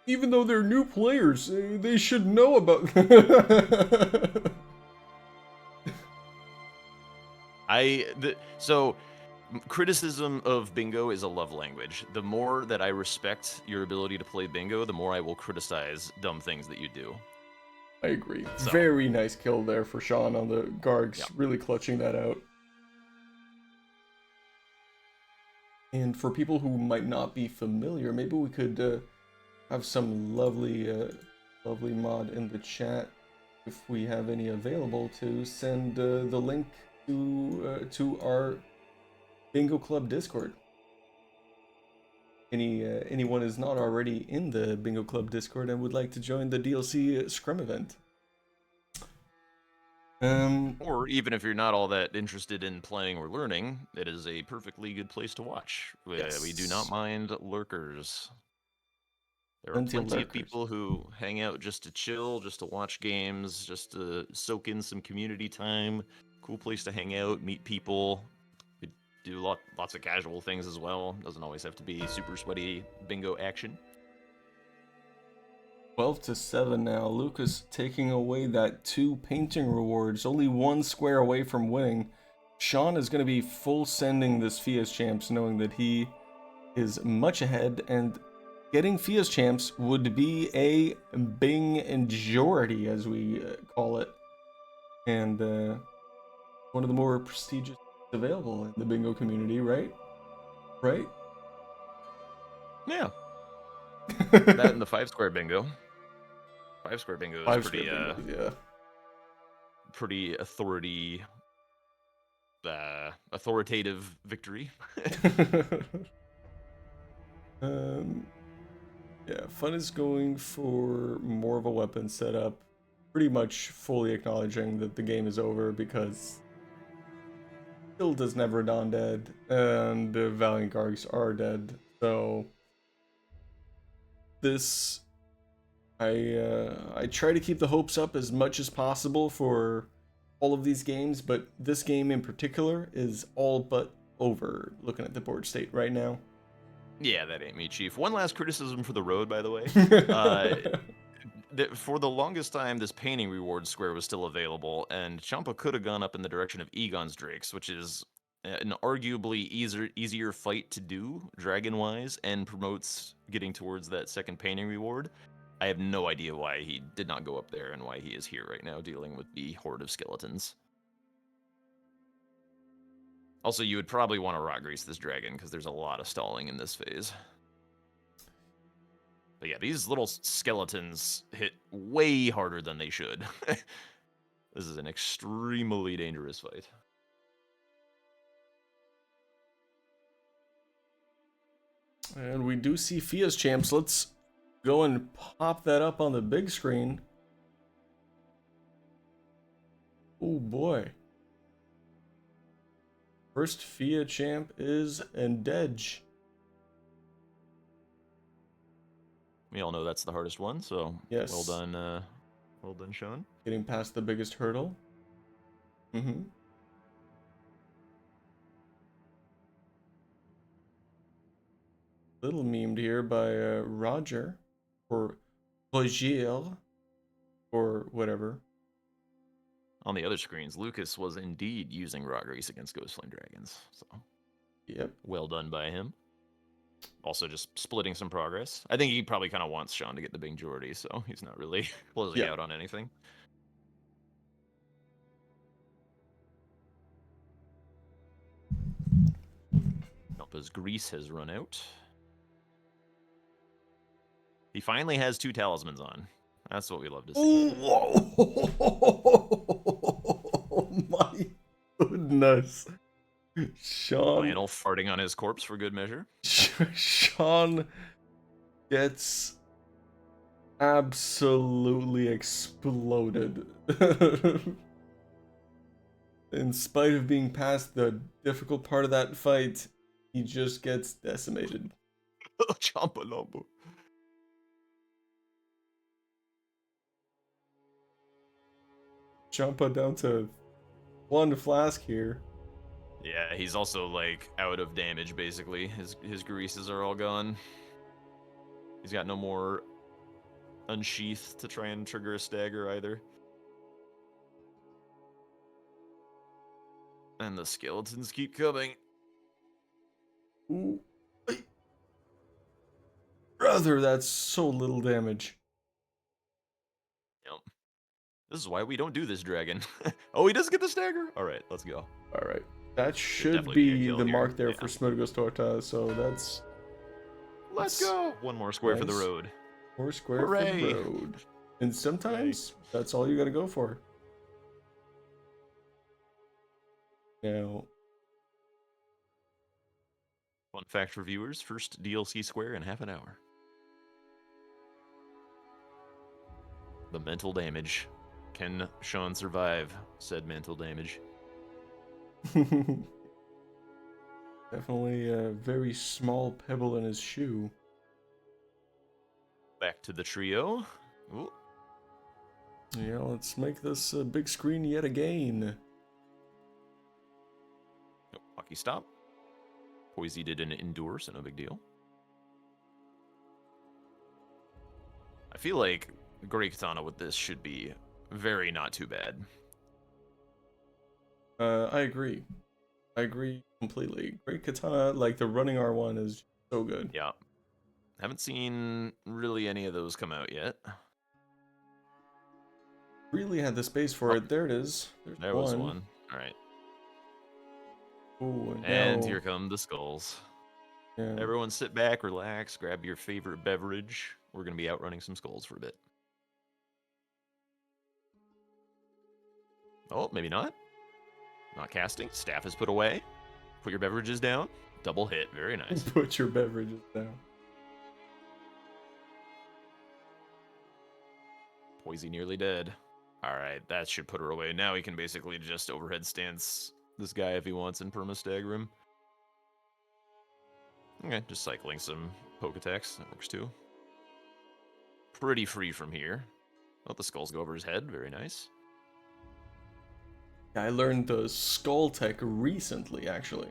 S3: even though they're new players, they should know about.
S4: So criticism of bingo is a love language. The more that I respect your ability to play bingo, the more I will criticize dumb things that you do.
S3: I agree.
S4: So.
S3: Very nice kill there for Sean on the Gargs,
S4: Yep.
S3: Really clutching that out. And for people who might not be familiar, maybe we could have some lovely mod in the chat, if we have any available, to send the link to our Bingo Club Discord. Anyone is not already in the Bingo Club Discord and would like to join the DLC Scrum event.
S4: Or even if you're not all that interested in playing or learning, it is a perfectly good place to watch. We do not
S3: Yes.
S4: mind lurkers. There are
S3: Plenty of
S4: plenty of
S3: lurkers.
S4: people who hang out just to chill, just to watch games, just to soak in some community time. Cool place to hang out, meet people. We do lots of casual things as well. Doesn't always have to be super sweaty bingo action.
S3: 12-7 now. Lucas taking away that 2 painting rewards, only 1 square away from winning. Sean is going to be full sending this Fias Champs, knowing that he is much ahead, and getting Fias Champs would be a Bing majority, as we call it, and one of the more prestigious available in the bingo community, right? Right?
S4: Yeah. That and the 5-square bingo. 5-square bingo is
S3: 5
S4: pretty
S3: square bingo, yeah.
S4: pretty authoritative victory.
S3: Yeah, Fun is going for more of a weapon setup, pretty much fully acknowledging that the game is over because Hilda's never non dead and the Valiant Gargs are dead. So this, I try to keep the hopes up as much as possible for all of these games, but this game in particular is all but over. Looking at the board state right now.
S4: Yeah, that ain't me, Chief. One last criticism for the road, by the way. For the longest time, this painting reward square was still available, and Champa could have gone up in the direction of Egon's Drakes, which is an arguably easier fight to do, dragon-wise, and promotes getting towards that second painting reward. I have no idea why he did not go up there and why he is here right now dealing with the horde of skeletons. Also, you would probably want to rot grease this dragon, because there's a lot of stalling in this phase. But yeah, these little skeletons hit way harder than they should. This is an extremely dangerous fight.
S3: And we do see Fias Champs. Let's go and pop that up on the big screen. Oh boy. First Fia champ is Endedge.
S4: We all know that's the hardest one, so
S3: Yes.
S4: well done, Sean.
S3: Getting past the biggest hurdle. Little memed here by Roger, or Roger, or whatever.
S4: On the other screens, Lukas was indeed using rot grease against Ghostflame Dragons, so
S3: Yep.
S4: well done by him. Also just splitting some progress. I think he probably kind of wants Sean to get the big majority, so he's not really closing out on anything. Champa's grease has run out. He finally has 2 talismans on. That's what we love to see.
S3: Oh my goodness. Sean.
S4: Lionel farting on his corpse for good measure.
S3: Sean gets absolutely exploded. In spite of being past the difficult part of that fight, he just gets decimated.
S4: Chamalampa.
S3: Champa down to 1 flask here.
S4: Yeah, he's also like out of damage basically. His greases are all gone. He's got no more unsheath to try and trigger a stagger either. And the skeletons keep coming.
S3: Ooh. Brother, that's so little damage.
S4: Yep. This is why we don't do this, dragon. Oh, he does get the stagger? Alright, let's go.
S3: Alright. That should
S4: definitely
S3: be
S4: be a
S3: the
S4: kill
S3: mark
S4: here.
S3: there for Smörgåstårta, so that's...
S4: Let's go! One more square for the
S3: Nice.
S4: road.
S3: 4 square
S4: Hooray.
S3: for the road. And sometimes, that's all you gotta go for. Now...
S4: Fun fact for viewers, first DLC square in half an hour. The mental damage Can Sean survive said mental damage?
S3: Definitely a very small pebble in his shoe.
S4: Back to the trio. Ooh.
S3: Yeah, let's make this a big screen yet again.
S4: Nope, Lucky stop. Poisey did an endure, so no big deal. I feel like Great Katana with this should be very not too bad.
S3: I agree. I agree completely. Great Katana, like the running R1 is so good.
S4: Yeah. Haven't seen really any of those come out yet.
S3: Really had the space for it. There it is.
S4: There was one. All right.
S3: Ooh,
S4: And
S3: now...
S4: here come the skulls.
S3: Yeah.
S4: Everyone sit back, relax, grab your favorite beverage. We're going to be outrunning some skulls for a bit. Oh, maybe not. Not casting. Staff is put away. Put your beverages down. Double hit. Very nice.
S3: Put your beverages down.
S4: Poisey nearly dead. Alright, that should put her away. Now he can basically just overhead stance this guy if he wants and perma-stagger him. Okay, just cycling some poke attacks. That works too. Pretty free from here. Let the skulls go over his head. Very nice.
S3: I learned the skull tech recently, actually.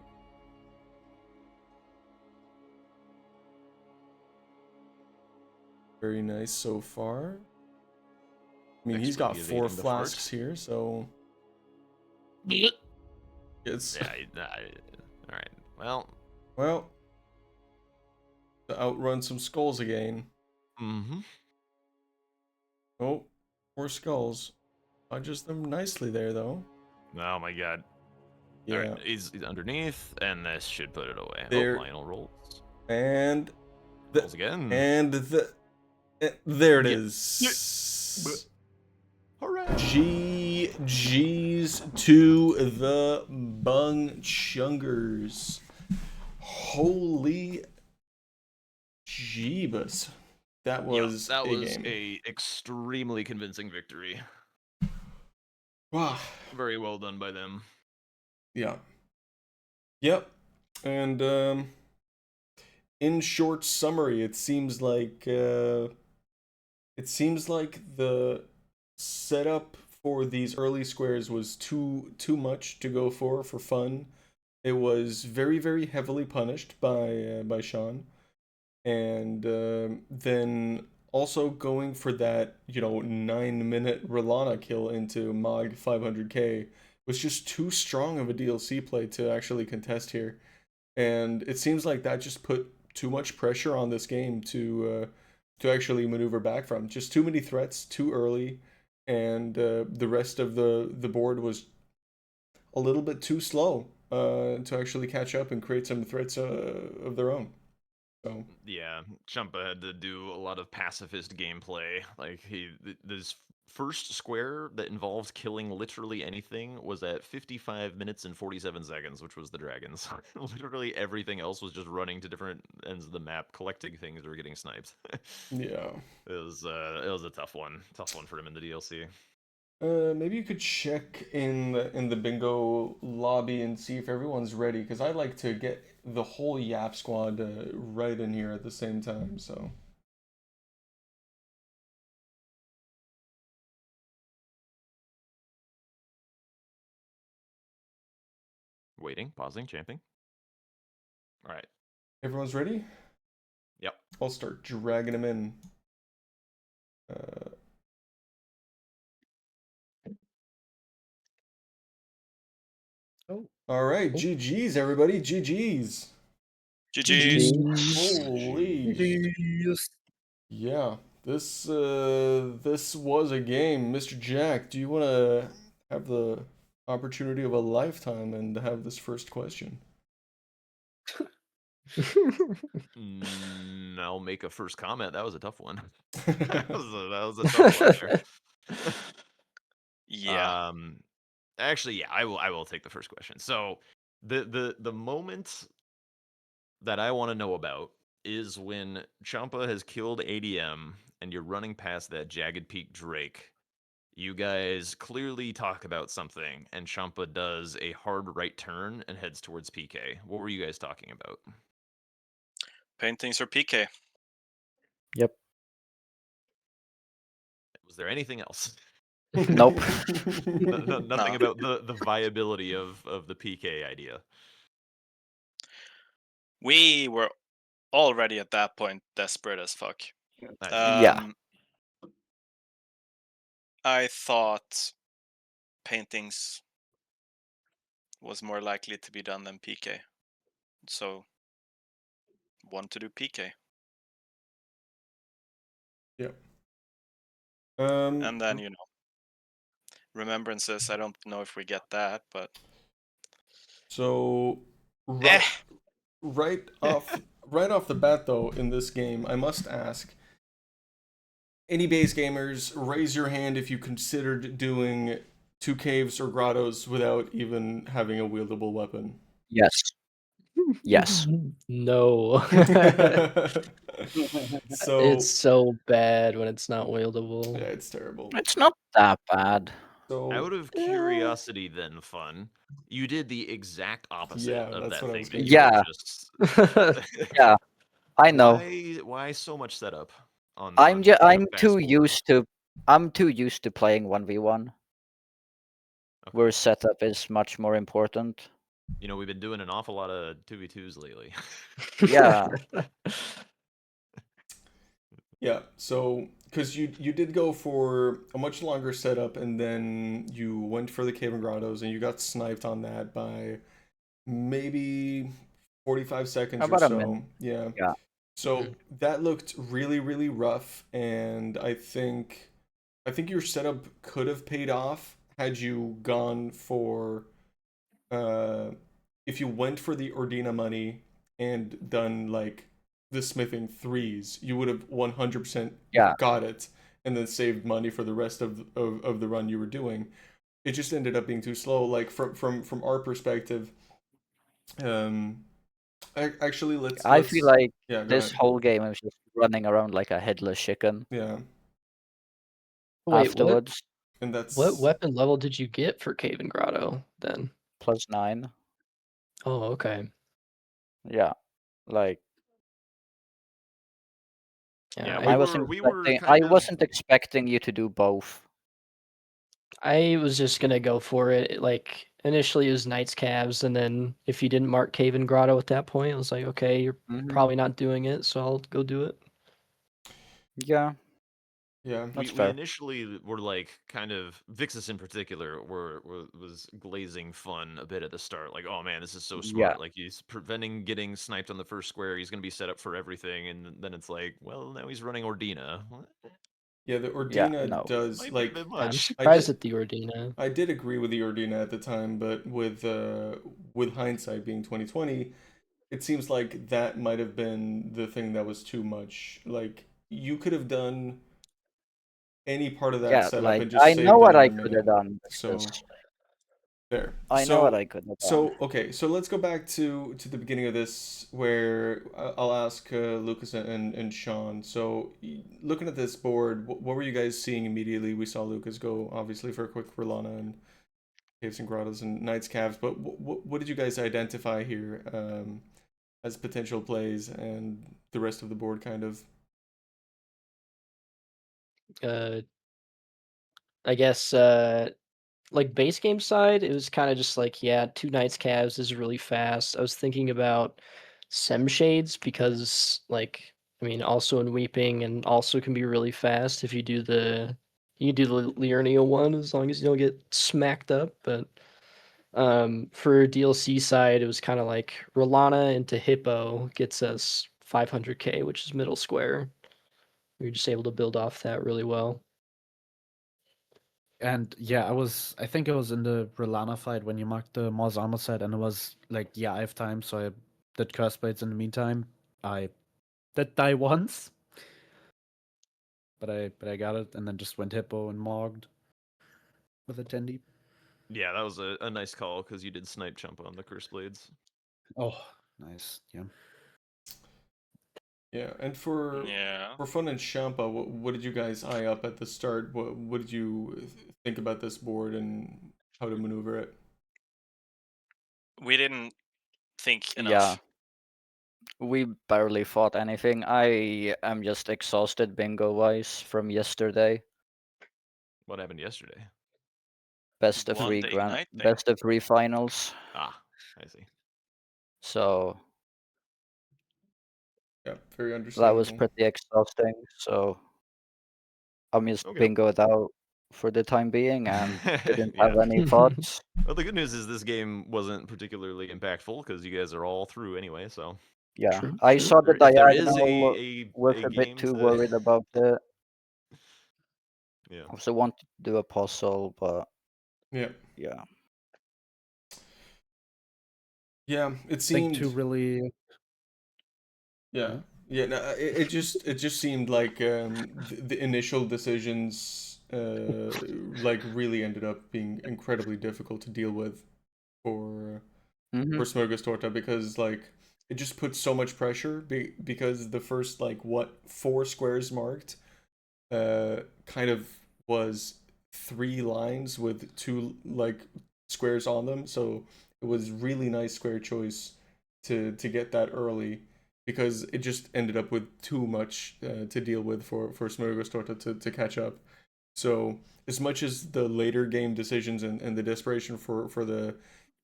S3: Very nice so far. I mean, he's got 4 flasks here, so... It's...
S4: Yeah, alright.
S3: Well... To outrun some skulls again.
S4: Mm-hmm.
S3: Oh, 4 skulls. Dodges them nicely there, though.
S4: Oh my god.
S3: Yeah.
S4: Alright, he's underneath, and this should put it away.
S3: There.
S4: Oh, final rolls.
S3: And...
S4: Rolls again.
S3: And there it is.
S4: Hooray!
S3: GG's to the Bung Chungers. Holy jeebus. That was
S4: a
S3: game.
S4: extremely convincing victory.
S3: Wow.
S4: Very well done by them.
S3: Yeah. Yep. And in short summary, it seems like the setup for these early squares was too much to go for fun. It was very, very heavily punished by Sean, and then also going for that 9-minute Rolana kill into Mog 500k was just too strong of a DLC play to actually contest here, and it seems like that just put too much pressure on this game to actually maneuver back from. Just too many threats too early, and the rest of the board was a little bit too slow to actually catch up and create some threats of their own. So
S4: yeah, Champa had to do a lot of pacifist gameplay. Like this first square that involved killing literally anything was at 55 minutes and 47 seconds, which was the dragons. Literally everything else was just running to different ends of the map, collecting things or getting sniped.
S3: yeah,
S4: it was a tough one for him in the DLC.
S3: maybe you could check in the bingo lobby and see if everyone's ready, because I'd like to get the whole Yap squad right in here at the same time. So.
S4: Waiting, pausing, champing. All right.
S3: Everyone's ready?
S4: Yep.
S3: I'll start dragging them in. All right, GG's everybody, GG's.
S5: GG's.
S3: Holy. Yeah, this was a game. Mr. Jack, do you want to have the opportunity of a lifetime and have this first question?
S4: I'll make a first comment. That was a tough one. that was a tough one there.
S5: Yeah.
S4: Actually, yeah, I will take the first question. So the moment that I want to know about is when Champa has killed ADM and you're running past that Jagged Peak Drake. You guys clearly talk about something, and Champa does a hard right turn and heads towards PK. What were you guys talking about?
S5: Paintings or PK?
S6: Yep.
S4: Was there anything else?
S6: Nope.
S4: Nothing
S5: No.
S4: about the viability of the PK idea.
S5: We were already at that point desperate as fuck.
S6: Yeah.
S5: I thought paintings was more likely to be done than PK. So, want to do PK.
S3: Yep.
S5: And then, remembrances, I don't know if we get that, but...
S3: So, right off the bat, though, in this game, I must ask, any base gamers, raise your hand if you considered doing 2 caves or grottos without even having a wieldable weapon.
S6: Yes. Yes.
S7: No.
S3: So
S7: It's so bad when it's not wieldable.
S3: yeah, it's terrible.
S6: It's not that bad.
S3: So
S4: Out of curiosity, then, Fun, you did the exact opposite
S3: Yeah,
S4: of
S3: that's
S4: that
S3: what I
S4: thing
S3: was
S4: that
S3: gonna
S4: you
S6: say.
S4: were just.
S6: Yeah, I know.
S4: Why so much setup?
S6: I'm
S4: fast
S6: too
S4: forward?
S6: used to playing 1v1,
S4: Okay.
S6: where setup is much more important.
S4: We've been doing an awful lot of 2v2s lately.
S6: Yeah.
S3: yeah, so because you did go for a much longer setup, and then you went for the cave and grottos, and you got sniped on that by maybe 45 seconds
S6: About
S3: or
S6: a
S3: so.
S6: minute.
S3: Yeah.
S6: Yeah.
S3: So that looked really, really rough, and I think your setup could have paid off had you gone for if you went for the Ordina money and done like the smithing 3s, you would have 100% got it and then saved money for the rest of the run you were doing. It just ended up being too slow. Like from our perspective, actually
S6: I feel like
S3: yeah, go
S6: this
S3: ahead.
S6: whole game I was just running around like a headless chicken.
S3: Yeah.
S7: Wait,
S6: afterwards.
S3: And that's
S7: what weapon level did you get for Cave and Grotto then?
S6: +9.
S7: Oh, okay.
S6: Yeah, like
S7: Yeah,
S4: Yeah,
S6: I wasn't expecting you to do both.
S7: I was just gonna go for it. Like initially it was Knights Calves, and then if you didn't mark Cave and Grotto at that point, I was like, okay, you're probably not doing it, so I'll go do it.
S6: Yeah.
S3: Yeah,
S6: that's
S4: we
S6: fair.
S4: initially were like kind of Vixus in particular was glazing Fun a bit at the start. Like, oh man, this is so smart.
S6: Yeah.
S4: Like he's preventing getting sniped on the first square. He's gonna be set up for everything, and then it's like, well, now he's running Ordina. What?
S3: Yeah, the Ordina
S6: no.
S3: does
S4: Might be a
S3: like
S4: bit
S7: Yeah, I'm
S4: much.
S7: surprised at the Ordina.
S3: I did agree with the Ordina at the time, but with hindsight being 2020, it seems like that might have been the thing that was too much. Like you could have done any part of that
S6: Yeah,
S3: setup
S6: like
S3: and just
S6: I
S3: saved
S6: know what
S3: another
S6: I could
S3: minute.
S6: have done.
S3: So there.
S6: I know what I could have done.
S3: So okay, so let's go back to the beginning of this, where I'll ask Lucas and Sean. So looking at this board, what were you guys seeing immediately? We saw Lucas go obviously for a quick Rolana and Caves and Grottos and Knights Calves, but what did you guys identify here as potential plays, and the rest of the board kind of?
S7: I guess like base game side, it was kind of just like, yeah, 2 Knights Calves is really fast. I was thinking about Sem Shades because like I mean also in Weeping and also can be really fast if you do the Liurnia one as long as you don't get smacked up. But for DLC side, it was kind of like Rolana into Hippo gets us 500k, which is middle square. You're just able to build off that really well.
S8: And yeah, I think it was in the Rolana fight when you marked the Mars armor set, and it was like, yeah, I have time, so I did Curse Blades in the meantime. I did die once, but I got it, and then just went Hippo and Mogged with a Tendi.
S4: Yeah, that was a nice call because you did snipe Champa on the Curse Blades.
S8: Oh, nice. Yeah.
S3: Yeah, and for
S5: Yeah.
S3: Fun and Champa, what did you guys eye up at the start? What did you think about this board and how to maneuver it?
S5: We didn't think
S6: Yeah,
S5: enough.
S6: we barely fought anything. I am just exhausted bingo-wise from yesterday.
S4: What happened yesterday?
S6: Best of
S5: Won
S6: three
S5: the
S6: grand,
S5: Ignite thing.
S6: best of three finals.
S4: Ah, I see.
S6: So
S3: Yeah, very
S6: that was
S3: understandable.
S6: pretty exhausting. So I'm just
S4: Okay.
S6: bingoed out for the time being and didn't
S4: Yeah.
S6: have any thoughts.
S4: Well, the good news is this game wasn't particularly impactful because you guys are all through anyway. So
S6: Yeah,
S7: True,
S6: I
S7: true.
S6: saw the
S4: if there is
S6: diagonal, was
S4: a
S6: a bit
S4: game
S6: too
S4: to
S6: worried about it.
S4: yeah.
S6: I also wanted to do a puzzle, but
S3: Yeah.
S6: yeah.
S3: Yeah, it
S8: I think
S3: seemed.
S8: to really.
S3: Yeah,
S8: Yeah.
S3: yeah. No, it just seemed like the initial decisions like really ended up being incredibly difficult to deal with for
S6: Hmm.
S3: Smörgåstårta because like it just put so much pressure because the first like what 4 squares marked kind of was 3 lines with 2 like squares on them, so it was really nice square choice to get that early because it just ended up with too much to deal with for Smörgåstårta to catch up. So as much as the later game decisions and the desperation for the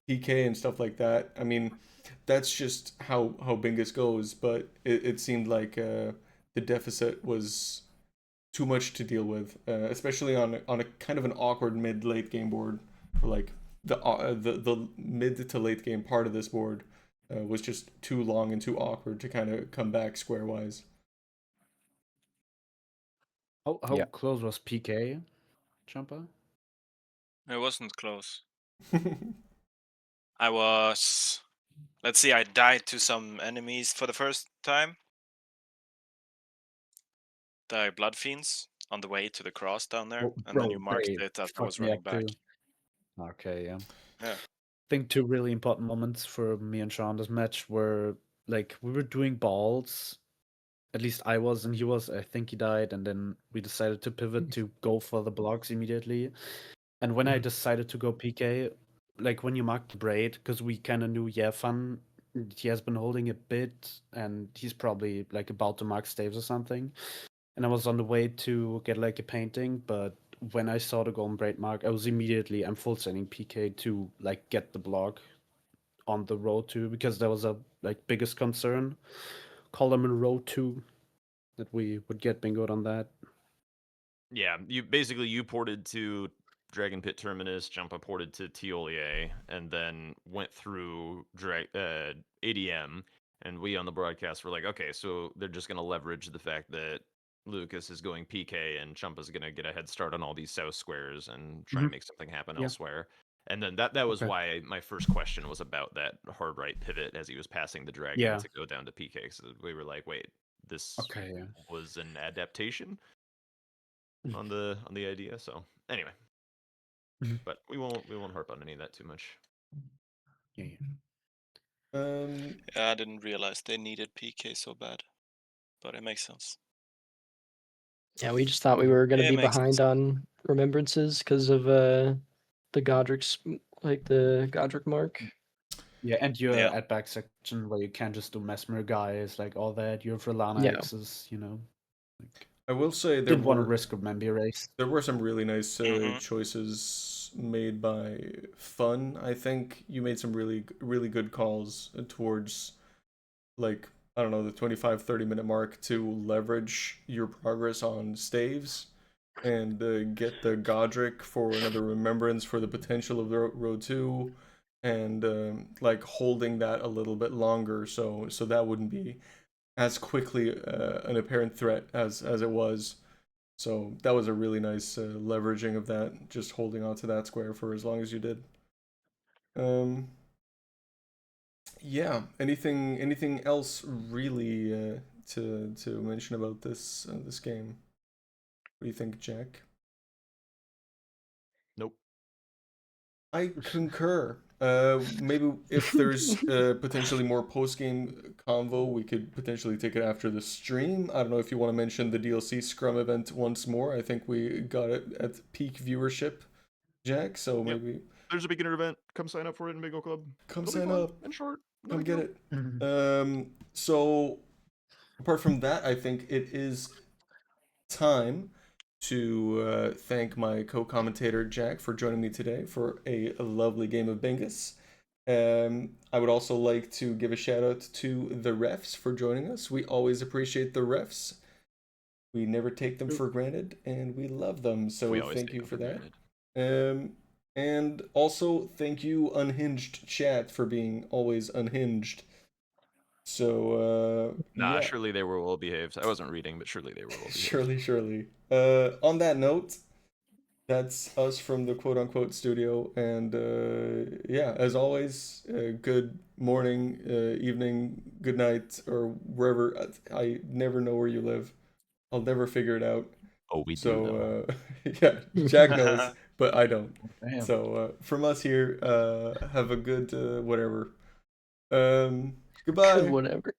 S3: PK and stuff like that, I mean, that's just how Bingus goes. But it seemed like the deficit was too much to deal with, especially on a kind of an awkward mid late game board. Like the mid to late game part of this board was just too long and too awkward to kind of come back square wise.
S8: How
S6: Yeah.
S8: close was PK, Champa?
S5: It wasn't close. I was. Let's see, I died to some enemies for the first time. The Blood Fiends on the way to the cross down there,
S8: Oh,
S5: and then you
S8: bro,
S5: marked
S8: they
S5: it as I was
S8: fucked me
S5: running
S8: up
S5: back.
S8: too. Okay, yeah.
S5: Yeah.
S8: I think 2 really important moments for me and Sean this match were like we were doing balls. At least I was, and he was. I think he died, and then we decided to pivot to go for the blocks immediately. And when I decided to go PK, like when you marked the braid, because we kind of knew, yeah, Fun, he has been holding a bit, and he's probably like about to mark staves or something. And I was on the way to get like a painting, but when I saw the golden braid mark, I was immediately I'm full sending PK to like get the block on the row 2 because that was a like biggest concern. Column in row 2 that we would get bingoed on that.
S4: Yeah, you ported to Dragon Pit Terminus, Jumpa ported to Tiolier, and then went through ADM. And we on the broadcast were like, okay, so they're just going to leverage the fact that Lukas is going PK and Chumpa's going to get a head start on all these south squares and try and make something happen
S8: Yeah.
S4: elsewhere. And then that was
S8: Okay.
S4: why my first question was about that hard right pivot as he was passing the dragon
S8: Yeah.
S4: to go down to PK. So we were like, wait, this
S8: Okay, yeah.
S4: was an adaptation on the idea. So anyway,
S8: Mhm.
S4: but we won't harp on any of that too much.
S8: Yeah.
S5: Yeah, I didn't realize they needed PK so bad, but it makes sense.
S7: Yeah, we just thought we were gonna
S5: It
S7: be
S5: makes
S7: behind
S5: sense.
S7: on remembrances because of the Godric's like the Godric mark.
S8: Yeah, and your
S5: Yeah.
S8: at back section where you can't just do mesmer guys, like all that. You have Relana
S7: Yeah.
S8: X's, Like,
S3: I will say
S8: didn't want to risk a Membi race.
S3: there were some really nice
S5: Mhm.
S3: choices made by Fun. I think you made some really good calls towards like I don't know the 25-30 minute mark to leverage your progress on staves and get the Godric for another remembrance for the potential of the row 2 and like holding that a little bit longer so that wouldn't be as quickly an apparent threat as it was. So that was a really nice leveraging of that, just holding on to that square for as long as you did. Um, yeah. Anything else really to mention about this game? What do you think, Jack?
S4: Nope.
S3: I concur. Maybe if there's potentially more post-game convo, we could potentially take it after the stream. I don't know if you want to mention the DLC Scrum event once more. I think we got it at peak viewership, Jack, so
S4: Yep.
S3: maybe
S4: There's a beginner event. Come sign up for it in Bingo Club.
S3: come
S4: It'll be
S3: sign
S4: fun
S3: up.
S4: and short. No
S3: Come
S4: big
S3: get
S4: deal.
S3: it. So apart from that, I think it is time to thank my co-commentator Jack for joining me today for a lovely game of Bingus. I would also like to give a shout out to the refs for joining us. We always appreciate the refs. We never take them for granted, and we love them. So
S4: We always
S3: thank
S4: take
S3: you
S4: them
S3: for that.
S4: granted.
S3: And also thank you, Unhinged Chat, for being always unhinged. So
S4: Nah,
S3: yeah.
S4: surely they were well behaved. I wasn't reading, but surely they were well behaved.
S3: Surely. On that note, that's us from the quote-unquote studio, and yeah, as always, good morning, evening, good night, or wherever. I never know where you live. I'll never figure it out.
S4: Oh, we do.
S3: So yeah, Jack knows, but I don't.
S8: Damn.
S3: So from us here, have a good whatever. Goodbye.
S7: Whatever.